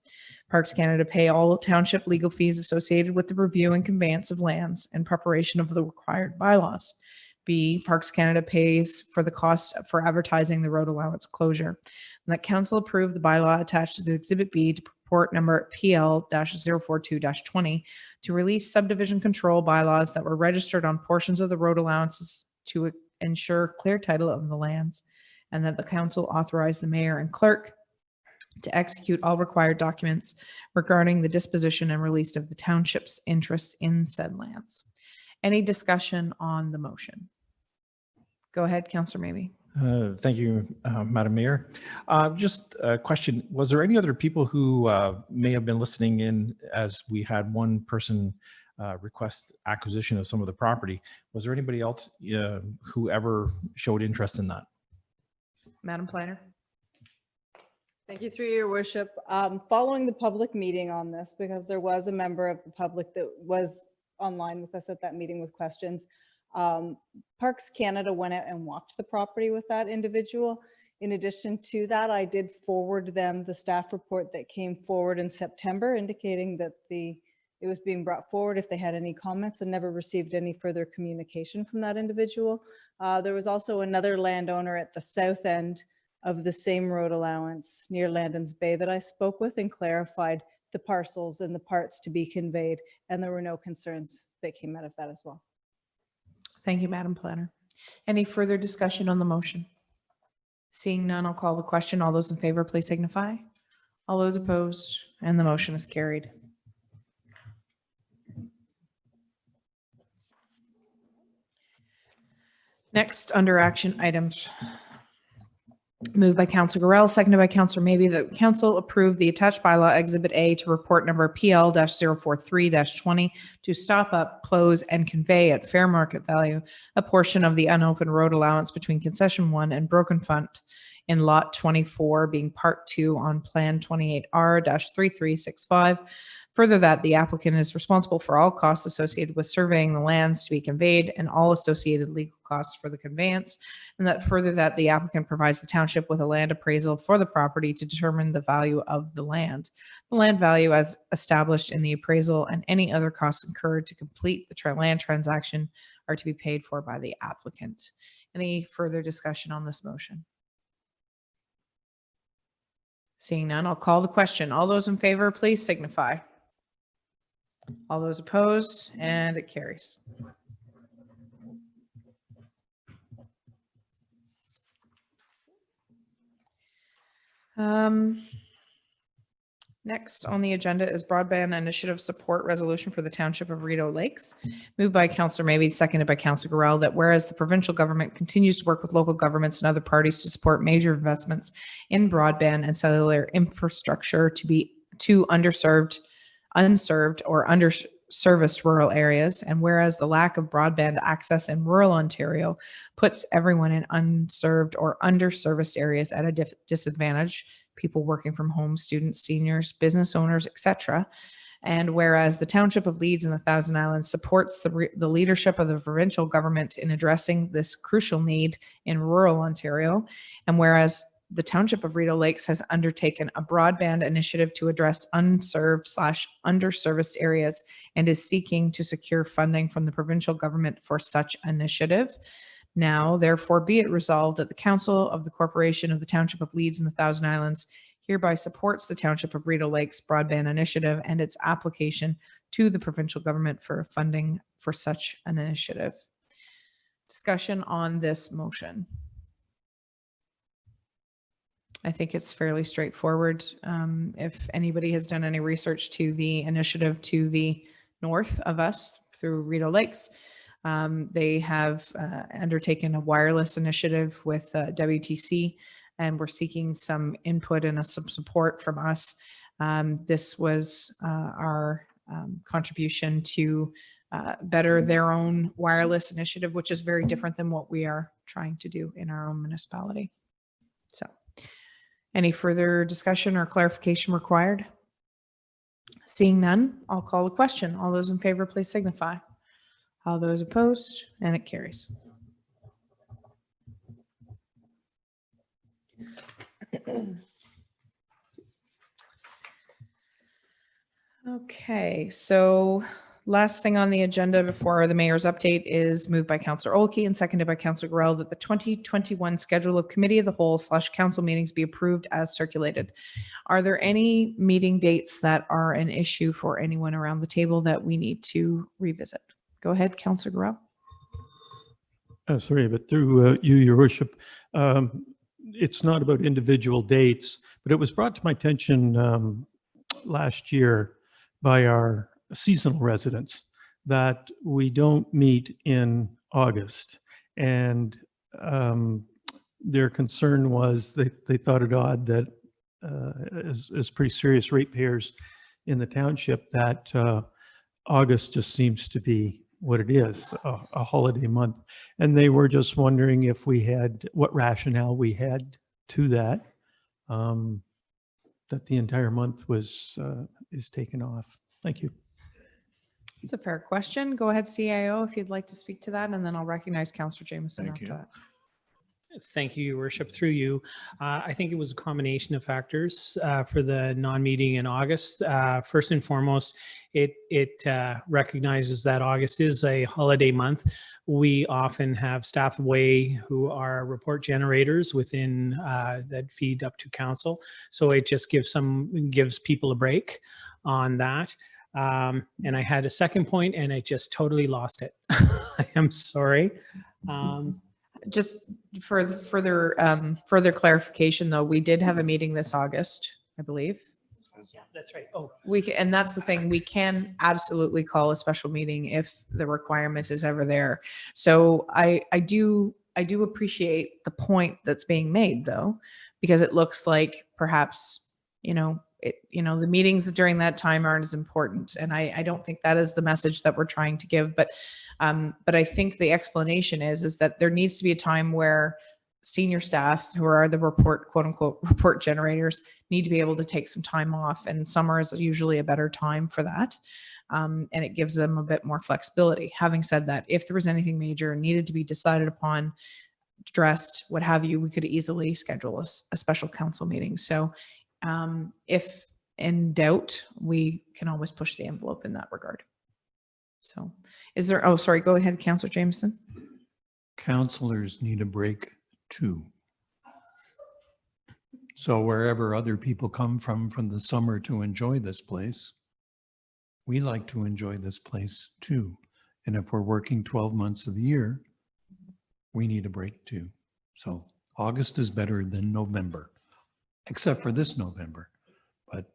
A: Parks Canada pay all township legal fees associated with the review and conveyance of lands and preparation of the required bylaws. B, Parks Canada pays for the cost for advertising the road allowance closure. And that council approve the bylaw attached to Exhibit B to report number PL-042-20 to release subdivision control bylaws that were registered on portions of the road allowances to ensure clear title of the lands, and that the council authorize the mayor and clerk to execute all required documents regarding the disposition and release of the township's interests in said lands. Any discussion on the motion? Go ahead, Councillor Maybe.
B: Thank you, Madam Mayor. Just a question. Was there any other people who may have been listening in as we had one person request acquisition of some of the property? Was there anybody else who ever showed interest in that?
A: Madam Planner.
H: Thank you, through your worship. Following the public meeting on this, because there was a member of the public that was online with us at that meeting with questions, Parks Canada went out and walked the property with that individual. In addition to that, I did forward them the staff report that came forward in September indicating that it was being brought forward if they had any comments, and never received any further communication from that individual. There was also another landowner at the south end of the same road allowance near Landon's Bay that I spoke with and clarified the parcels and the parts to be conveyed, and there were no concerns that came out of that as well.
A: Thank you, Madam Planner. Any further discussion on the motion? Seeing none, I'll call the question. All those in favor, please signify. All those opposed, and the motion is carried. Next, under action items. Moved by Councillor Gorell, seconded by Councillor Maybe, that council approve the attached bylaw Exhibit A to report number PL-043-20 to stop up, close, and convey at fair market value a portion of the unopened road allowance between Concession 1 and Broken Front in Lot 24, being Part 2 on Plan 28R-3365. Further, that the applicant is responsible for all costs associated with surveying the lands to be conveyed and all associated legal costs for the conveyance, and that further that the applicant provides the township with a land appraisal for the property to determine the value of the land. The land value as established in the appraisal and any other costs incurred to complete the land transaction are to be paid for by the applicant. Any further discussion on this motion? Seeing none, I'll call the question. All those in favor, please signify. All those opposed, and it carries. Next on the agenda is Broadband Initiative Support Resolution for the Township of Rideau Lakes. Moved by Councillor Maybe, seconded by Councillor Gorell, that whereas the provincial government continues to work with local governments and other parties to support major investments in broadband and cellular infrastructure to unserved or underserviced rural areas, and whereas the lack of broadband access in rural Ontario puts everyone in unserved or underserviced areas at a disadvantage, people working from home, students, seniors, business owners, etc. And whereas the Township of Leeds and the Thousand Islands supports the leadership of the provincial government in addressing this crucial need in rural Ontario, and whereas the Township of Rideau Lakes has undertaken a broadband initiative to address unserved/underserviced areas and is seeking to secure funding from the provincial government for such initiative. Now, therefore, be it resolved that the Council of the Corporation of the Township of Leeds and the Thousand Islands hereby supports the Township of Rideau Lakes broadband initiative and its application to the provincial government for funding for such an initiative. Discussion on this motion. I think it's fairly straightforward. If anybody has done any research to the initiative to the north of us through Rideau Lakes, they have undertaken a wireless initiative with WTC, and we're seeking some input and some support from us. This was our contribution to better their own wireless initiative, which is very different than what we are trying to do in our own municipality. So any further discussion or clarification required? Seeing none, I'll call the question. All those in favor, please signify. All those opposed, and it carries. Okay, so last thing on the agenda before the mayor's update is moved by Councillor Olkey and seconded by Councillor Gorell that the 2021 schedule of committee of the whole / council meetings be approved as circulated. Are there any meeting dates that are an issue for anyone around the table that we need to revisit? Go ahead, Councillor Gorell.
C: Sorry, but through you, Your Worship, it's not about individual dates, but it was brought to my attention last year by our seasonal residents that we don't meet in August. And their concern was they thought it odd that as pretty serious ratepayers in the township that August just seems to be what it is, a holiday month. And they were just wondering if we had, what rationale we had to that, that the entire month was, is taken off. Thank you.
A: It's a fair question. Go ahead, CIO, if you'd like to speak to that, and then I'll recognize Councillor Jameson after that.
I: Thank you, Your Worship. Through you, I think it was a combination of factors for the non-meeting in August. First and foremost, it recognizes that August is a holiday month. We often have staff away who are report generators within that feed up to council. So it just gives people a break on that. And I had a second point and I just totally lost it. I am sorry.
A: Just for the further clarification, though, we did have a meeting this August, I believe.
I: Yeah, that's right. Oh,
A: And that's the thing, we can absolutely call a special meeting if the requirement is ever there. So I do appreciate the point that's being made, though, because it looks like perhaps, the meetings during that time aren't as important. And I don't think that is the message that we're trying to give. But I think the explanation is that there needs to be a time where senior staff, who are the quote unquote report generators, need to be able to take some time off. And summer is usually a better time for that. And it gives them a bit more flexibility. Having said that, if there was anything major needed to be decided upon, addressed, what have you, we could easily schedule a special council meeting. So if in doubt, we can always push the envelope in that regard. So is there, oh, sorry, go ahead, Councillor Jameson.
J: Councillors need a break too. So wherever other people come from the summer to enjoy this place, we like to enjoy this place too. And if we're working 12 months of the year, we need a break too. So August is better than November, except for this November. But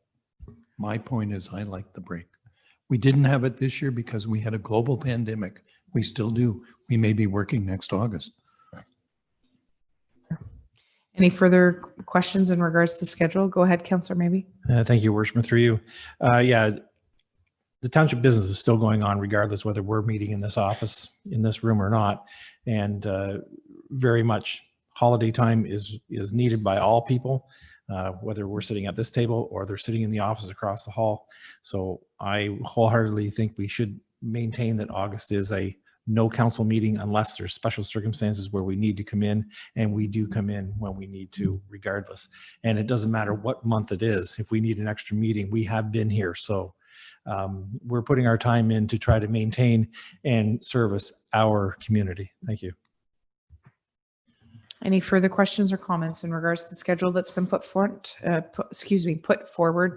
J: my point is I like the break. We didn't have it this year because we had a global pandemic. We still do. We may be working next August.
A: Any further questions in regards to the schedule? Go ahead, Councillor, maybe.
B: Thank you, Worshipman, through you. Yeah, the township business is still going on regardless whether we're meeting in this office, in this room or not. And very much holiday time is needed by all people, whether we're sitting at this table or they're sitting in the office across the hall. So I wholeheartedly think we should maintain that August is a no council meeting unless there's special circumstances where we need to come in, and we do come in when we need to regardless. And it doesn't matter what month it is. If we need an extra meeting, we have been here. So we're putting our time in to try to maintain and service our community. Thank you.
A: Any further questions or comments in regards to the schedule that's been put forward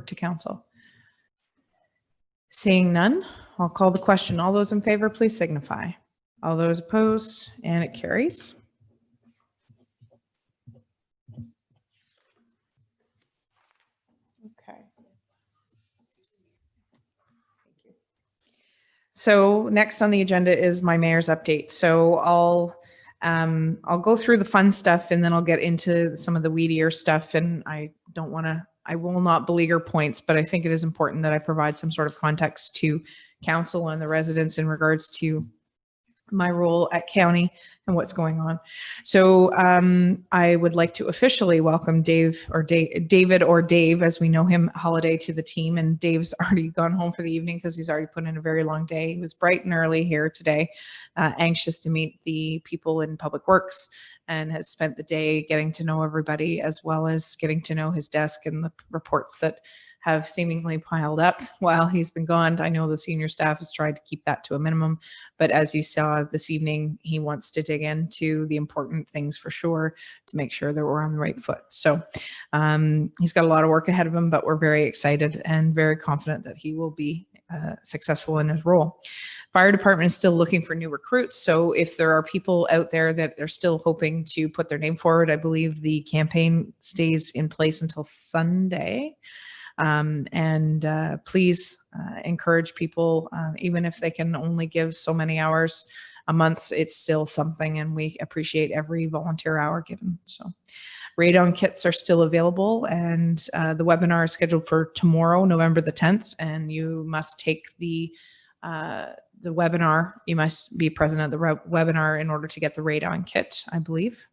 A: to council? Seeing none, I'll call the question. All those in favor, please signify. All those opposed, and it carries. Okay. So next on the agenda is my mayor's update. So I'll go through the fun stuff and then I'll get into some of the weedier stuff. And I don't want to I will not beleaguer points, but I think it is important that I provide some sort of context to council and the residents in regards to my role at county and what's going on. So I would like to officially welcome David or Dave, as we know him, Holiday, to the team. And Dave's already gone home for the evening because he's already put in a very long day. He was bright and early here today, anxious to meet the people in Public Works, and has spent the day getting to know everybody, as well as getting to know his desk and the reports that have seemingly piled up while he's been gone. I know the senior staff has tried to keep that to a minimum, but as you saw this evening, he wants to dig into the important things for sure to make sure that we're on the right foot. So he's got a lot of work ahead of him, but we're very excited and very confident that he will be successful in his role. Fire department is still looking for new recruits. So if there are people out there that are still hoping to put their name forward, I believe the campaign stays in place until Sunday. Please encourage people, even if they can only give so many hours a month, it's still something, and we appreciate every volunteer hour given. So radon kits are still available, and the webinar is scheduled for tomorrow, November the 10th, and you must take the webinar. You must be present at the webinar in order to get the radon kit, I believe.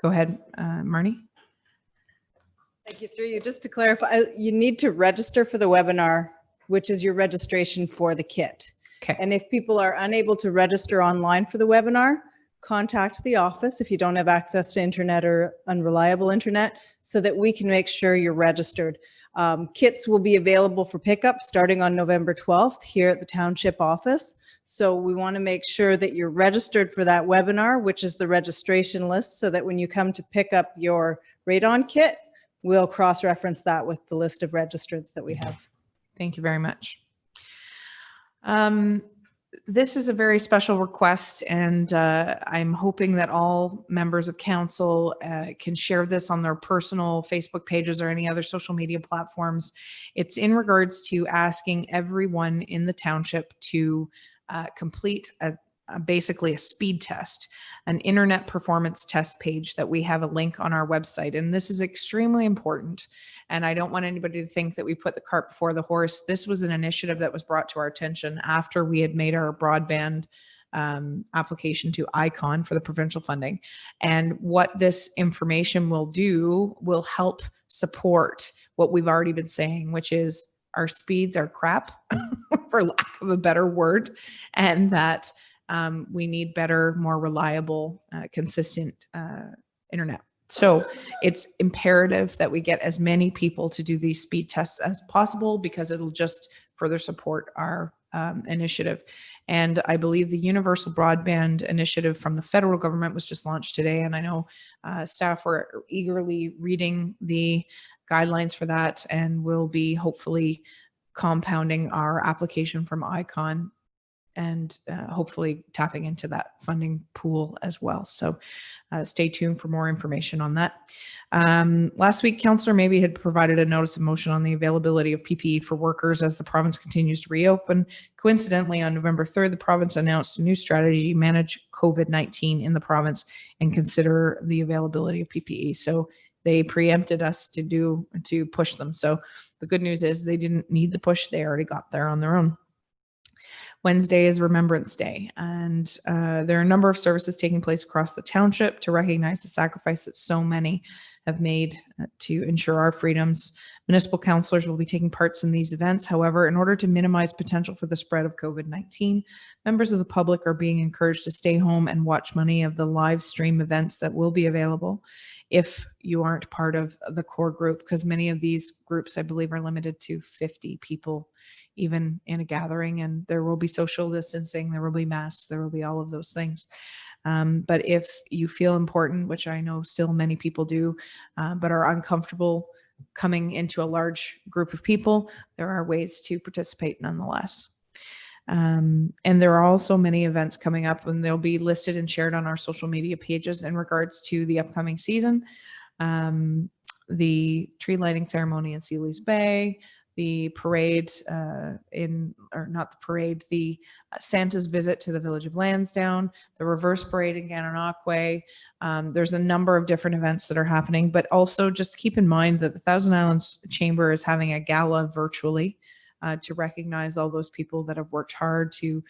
A: Go ahead, Marnie.
H: Thank you. Through you. Just to clarify, you need to register for the webinar, which is your registration for the kit.
A: Okay.
H: And if people are unable to register online for the webinar, contact the office if you don't have access to internet or unreliable internet, so that we can make sure you're registered. Kits will be available for pickup starting on November 12th here at the township office. So we want to make sure that you're registered for that webinar, which is the registration list, so that when you come to pick up your radon kit, we'll cross-reference that with the list of registrants that we have.
A: Thank you very much. This is a very special request, and I'm hoping that all members of council can share this on their personal Facebook pages or any other social media platforms. It's in regards to asking everyone in the township to complete basically a speed test, an internet performance test page that we have a link on our website. And this is extremely important. And I don't want anybody to think that we put the cart before the horse. This was an initiative that was brought to our attention after we had made our broadband application to ICON for the provincial funding. And what this information will do will help support what we've already been saying, which is our speeds are crap, for lack of a better word, and that we need better, more reliable, consistent internet. So it's imperative that we get as many people to do these speed tests as possible, because it'll just further support our initiative. And I believe the Universal Broadband Initiative from the federal government was just launched today. And I know staff were eagerly reading the guidelines for that, and will be hopefully compounding our application from ICON and hopefully tapping into that funding pool as well. So stay tuned for more information on that. Last week, Councillor Mabey had provided a notice of motion on the availability of PPE for workers as the province continues to reopen. Coincidentally, on November 3rd, the province announced a new strategy to manage COVID-19 in the province and consider the availability of PPE. So they preempted us to push them. So the good news is they didn't need the push. They already got there on their own. Wednesday is Remembrance Day, and there are a number of services taking place across the township to recognize the sacrifice that so many have made to ensure our freedoms. Municipal councillors will be taking parts in these events. However, in order to minimize potential for the spread of COVID-19, members of the public are being encouraged to stay home and watch many of the live stream events that will be available if you aren't part of the core group, because many of these groups, I believe, are limited to 50 people, even in a gathering, and there will be social distancing, there will be masks, there will be all of those things. But if you feel important, which I know still many people do, but are uncomfortable coming into a large group of people, there are ways to participate nonetheless. And there are also many events coming up, and they'll be listed and shared on our social media pages in regards to the upcoming season. The tree lighting ceremony in Sealy's Bay, the parade or not the parade, the Santa's visit to the village of Lansdowne, the reverse parade in Gananoque. There's a number of different events that are happening, but also just keep in mind that the Thousand Islands Chamber is having a gala virtually to recognize all those people that have worked hard to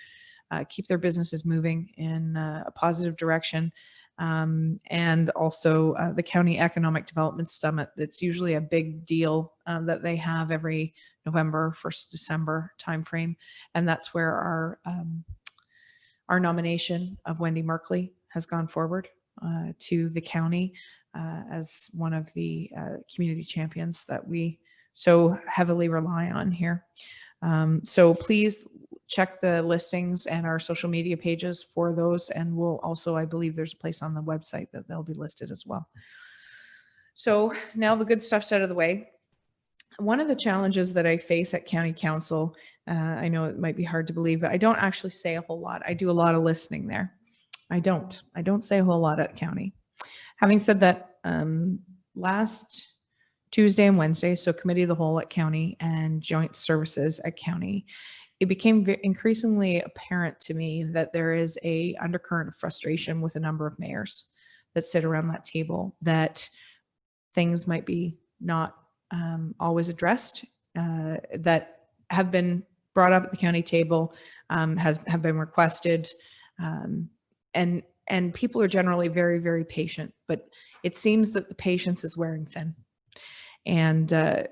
A: keep their businesses moving in a positive direction. And also the County Economic Development Summit. It's usually a big deal that they have every November, 1st December timeframe. And that's where our nomination of Wendy Merkley has gone forward to the county as one of the community champions that we so heavily rely on here. So please check the listings and our social media pages for those. And we'll also, I believe there's a place on the website that they'll be listed as well. So now the good stuff's out of the way. One of the challenges that I face at County Council, I know it might be hard to believe, but I don't actually say a whole lot. I do a lot of listening there. I don't say a whole lot at county. Having said that, last Tuesday and Wednesday, so committee of the whole at county and joint services at county, it became increasingly apparent to me that there is a undercurrent of frustration with a number of mayors that sit around that table, that things might be not always addressed, that have been brought up at the county table, have been requested, and people are generally very, very patient, but it seems that the patience is wearing thin. And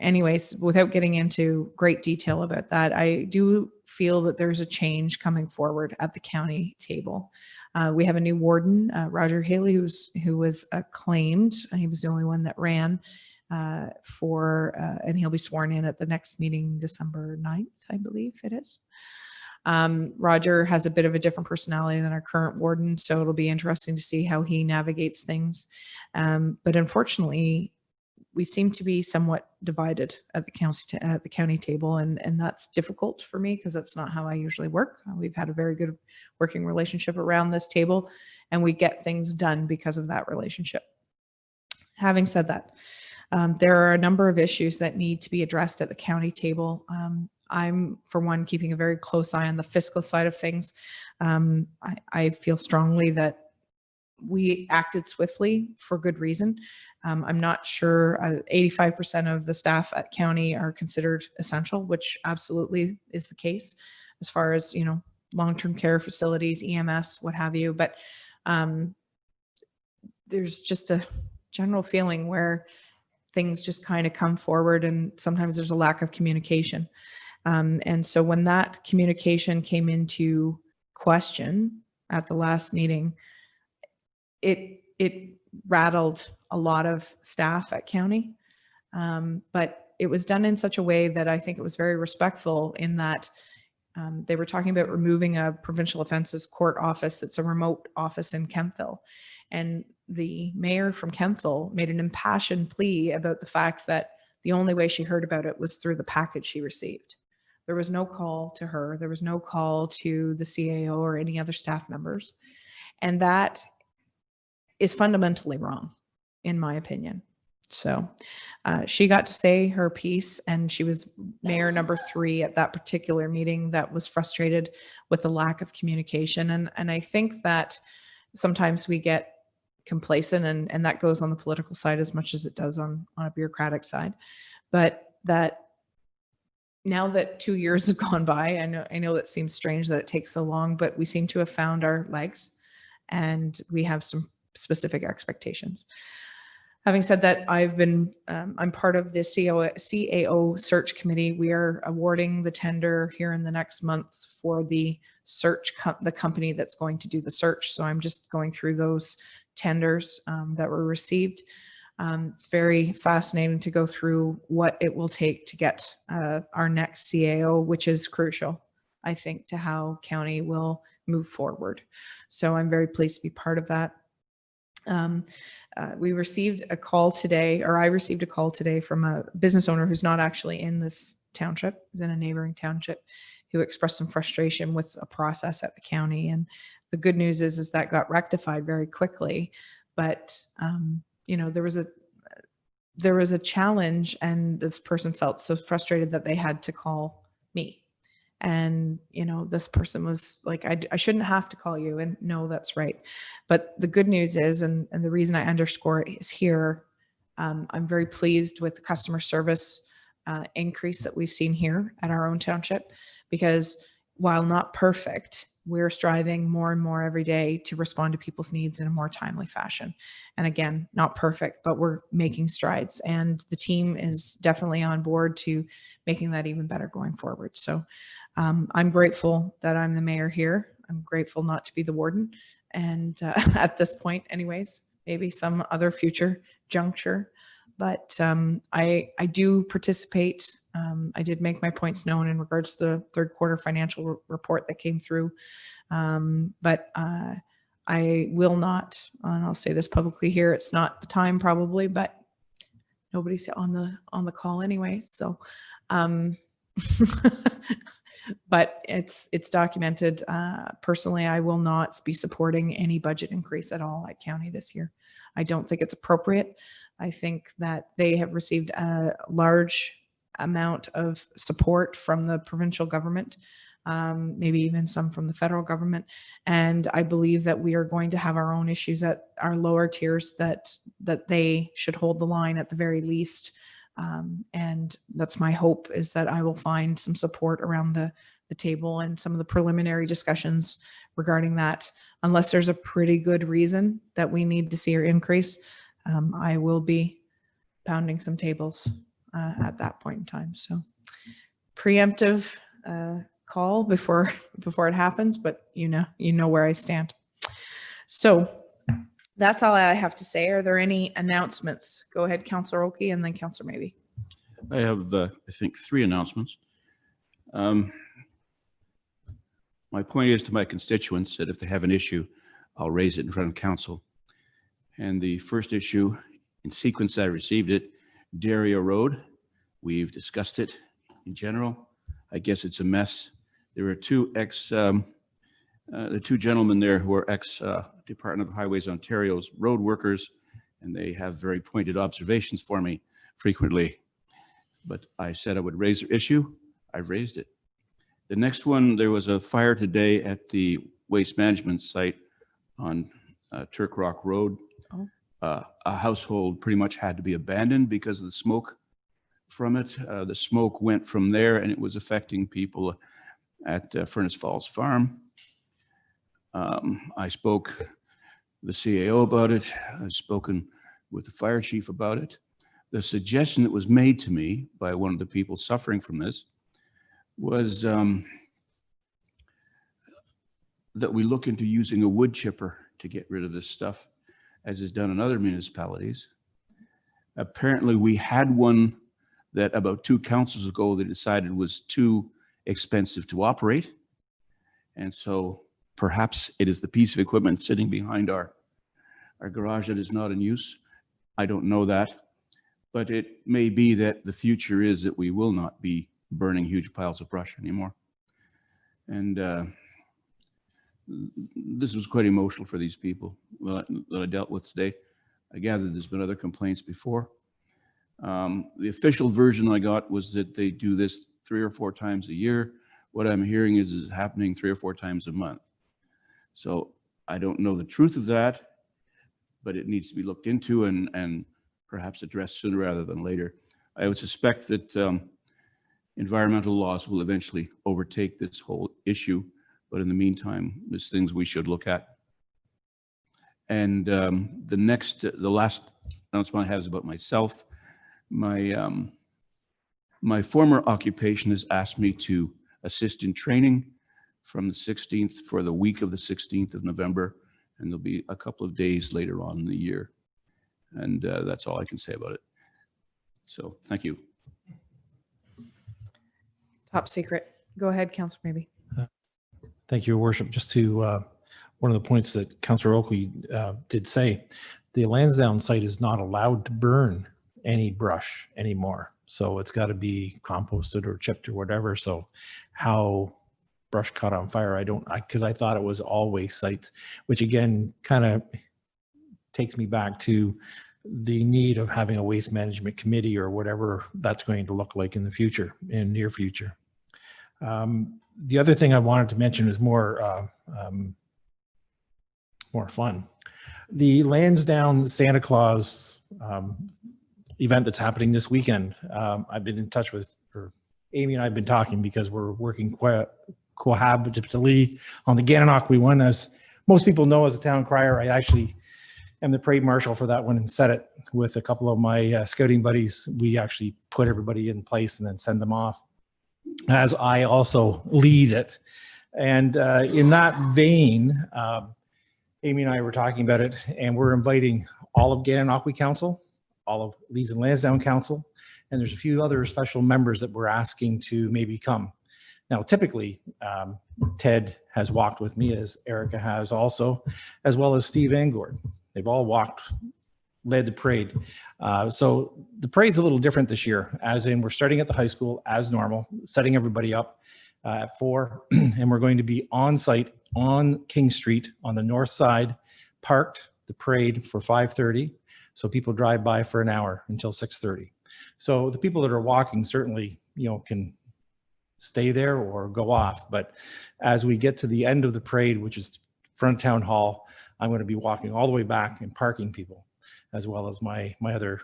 A: anyways, without getting into great detail about that, I do feel that there's a change coming forward at the county table. We have a new warden, Roger Haley, who was acclaimed. He was the only one that ran and he'll be sworn in at the next meeting, December 9th, I believe it is. Roger has a bit of a different personality than our current warden, so it'll be interesting to see how he navigates things. But unfortunately, we seem to be somewhat divided at the county table, and that's difficult for me because that's not how I usually work. We've had a very good working relationship around this table, and we get things done because of that relationship. Having said that, there are a number of issues that need to be addressed at the county table. I'm, for one, keeping a very close eye on the fiscal side of things. I feel strongly that we acted swiftly for good reason. I'm not sure 85% of the staff at county are considered essential, which absolutely is the case as far as, long-term care facilities, EMS, what have you. But there's just a general feeling where things just kind of come forward and sometimes there's a lack of communication. And so when that communication came into question at the last meeting, it rattled a lot of staff at county, but it was done in such a way that I think it was very respectful in that they were talking about removing a provincial offences court office that's a remote office in Kemptville. And the mayor from Kemptville made an impassioned plea about the fact that the only way she heard about it was through the package she received. There was no call to her. There was no call to the CAO or any other staff members. And that is fundamentally wrong, in my opinion. So she got to say her piece, and she was mayor number 3 at that particular meeting that was frustrated with the lack of communication. And I think that sometimes we get complacent, and that goes on the political side as much as it does on a bureaucratic side. But that now that 2 years have gone by, I know that seems strange that it takes so long, but we seem to have found our legs and we have some specific expectations. Having said that, I'm part of the CAO search committee. We are awarding the tender here in the next month for the the company that's going to do the search. So I'm just going through those tenders that were received. It's very fascinating to go through what it will take to get our next CAO, which is crucial, I think, to how county will move forward. So I'm very pleased to be part of that. We received a call today, or I received a call today from a business owner who's not actually in this township, is in a neighboring township, who expressed some frustration with a process at the county. And the good news is that got rectified very quickly. But, there was there was a challenge, and this person felt so frustrated that they had to call me. And, you know, this person was like, I shouldn't have to call you. And no, that's right. But the good news is, and the reason I underscore it is here, I'm very pleased with the customer service increase that we've seen here at our own township, because while not perfect, we're striving more and more every day to respond to people's needs in a more timely fashion. And again, not perfect, but we're making strides, and the team is definitely on board to making that even better going forward. So I'm grateful that I'm the mayor here. I'm grateful not to be the warden. And at this point anyways, maybe some other future juncture, but I do participate. I did make my points known in regards to the third quarter financial report that came through. But I will not, and I'll say this publicly here, it's not the time probably, but nobody's on the call anyway. So, but it's documented. Personally, I will not be supporting any budget increase at all at county this year. I don't think it's appropriate. I think that they have received a large amount of support from the provincial government, maybe even some from the federal government. And I believe that we are going to have our own issues at our lower tiers, that they should hold the line at the very least. And that's my hope, is that I will find some support around the table and some of the preliminary discussions regarding that. Unless there's a pretty good reason that we need to see our increase, I will be pounding some tables at that point in time. So preemptive call before it happens, but you know where I stand. So that's all I have to say. Are there any announcements? Go ahead, Councillor Oakey, and then Councillor Maybe.
K: I have, I think, 3 announcements. My point is to my constituents that if they have an issue, I'll raise it in front of council. And the first issue, in sequence I received it, Daria Road. We've discussed it in general. I guess it's a mess. There are the two gentlemen there who are Department of Highways Ontario's road workers, and they have very pointed observations for me frequently. But I said I would raise the issue. I've raised it. The next one, there was a fire today at the waste management site on Turk Rock Road.
A: Oh.
K: A household pretty much had to be abandoned because of the smoke from it. The smoke went from there, and it was affecting people at Furnace Falls Farm. I spoke to the CAO about it. I've spoken with the fire chief about it. The suggestion that was made to me by one of the people suffering from this was that we look into using a wood chipper to get rid of this stuff, as is done in other municipalities. Apparently we had one that about 2 councils ago they decided was too expensive to operate. And so perhaps it is the piece of equipment sitting behind our garage that is not in use. I don't know that, but it may be that the future is that we will not be burning huge piles of brush anymore. And this was quite emotional for these people that I dealt with today. I gather there's been other complaints before. The official version I got was that they do this 3 or 4 times a year. What I'm hearing is it's happening 3 or 4 times a month. So I don't know the truth of that, but it needs to be looked into and perhaps addressed sooner rather than later. I would suspect that environmental laws will eventually overtake this whole issue, but in the meantime, there's things we should look at. And the last announcement I have is about myself. My former occupation has asked me to assist in training from the 16th for the week of the 16th of November, and there'll be a couple of days later on in the year. And that's all I can say about it. So thank you.
A: Top secret. Go ahead, Councillor Maybe.
B: Thank you, Your Worship. Just to one of the points that Councillor Oakley did say, the Lansdowne site is not allowed to burn any brush anymore. So it's got to be composted or chipped or whatever. So how brush caught on fire, because I thought it was all waste sites, which again kind of takes me back to the need of having a waste management committee or whatever that's going to look like in the future, in near future. The other thing I wanted to mention is more fun. The Lansdowne Santa Claus event that's happening this weekend. I've been in touch with, or Amy and I have been talking because we're working cohabitately on the Gananoque one. As most people know, as a town crier, I actually am the parade marshal for that one and set it with a couple of my scouting buddies. We actually put everybody in place and then send them off, as I also lead it. And in that vein, Amy and I were talking about it, and we're inviting all of Gananoque Council, all of Leeds and Lansdowne Council, and there's a few other special members that we're asking to maybe come. Now, typically, Ted has walked with me, as Erica has also, as well as Steve Angord. They've all led the parade. So the parade's a little different this year, as in we're starting at the high school as normal, setting everybody up at 4, and we're going to be on site on King Street on the north side, parked the parade for 5:30. So people drive by for an hour until 6:30. So the people that are walking certainly, can stay there or go off. But as we get to the end of the parade, which is front of town hall, I'm going to be walking all the way back and parking people, as well as my other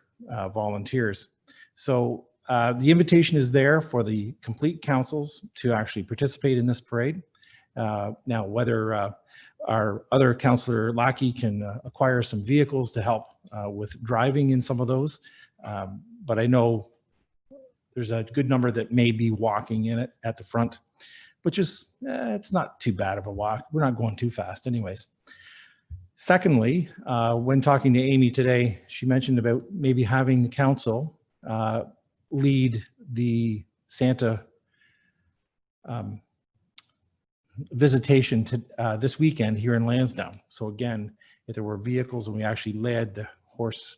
B: volunteers. So the invitation is there for the complete councils to actually participate in this parade. Now, whether our other councillor Lackey can acquire some vehicles to help with driving in some of those, but I know there's a good number that may be walking in it at the front, which is, it's not too bad of a walk. We're not going too fast anyways. Secondly, when talking to Amy today, she mentioned about maybe having the council lead the Santa visitation to this weekend here in Lansdowne. So again, if there were vehicles and we actually led the horse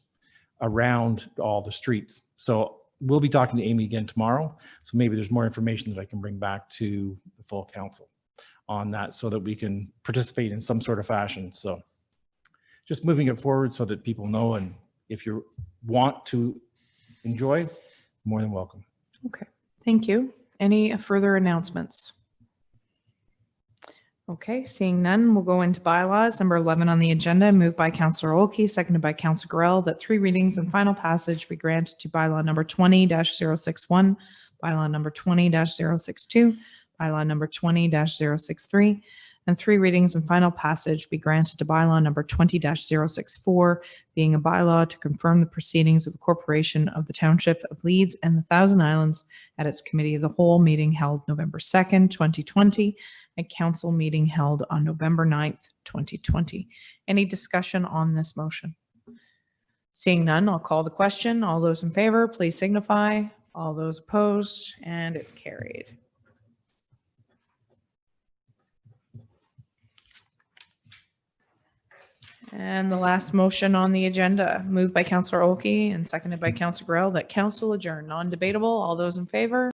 B: around all the streets. So we'll be talking to Amy again tomorrow. So maybe there's more information that I can bring back to the full council on that so that we can participate in some sort of fashion. So just moving it forward so that people know, and if you want to enjoy, more than welcome.
A: Okay, thank you. Any further announcements? Okay, seeing none, we'll go into bylaws. Number 11 on the agenda, moved by Councillor Olkey, seconded by Councillor Gorell, that 3 readings and final passage be granted to bylaw number 20-061, bylaw number 20-062, bylaw number 20-063, and 3 readings and final passage be granted to bylaw number 20-064, being a bylaw to confirm the proceedings of the Corporation of the Township of Leeds and the Thousand Islands at its Committee of the Whole meeting held November 2nd, 2020, and council meeting held on November 9th, 2020. Any discussion on this motion? Seeing none, I'll call the question. All those in favor, please signify. All those opposed, and it's carried. And the last motion on the agenda, moved by Councillor Olkey and seconded by Councillor Gorell, that council adjourn. Non-debatable. All those in favor?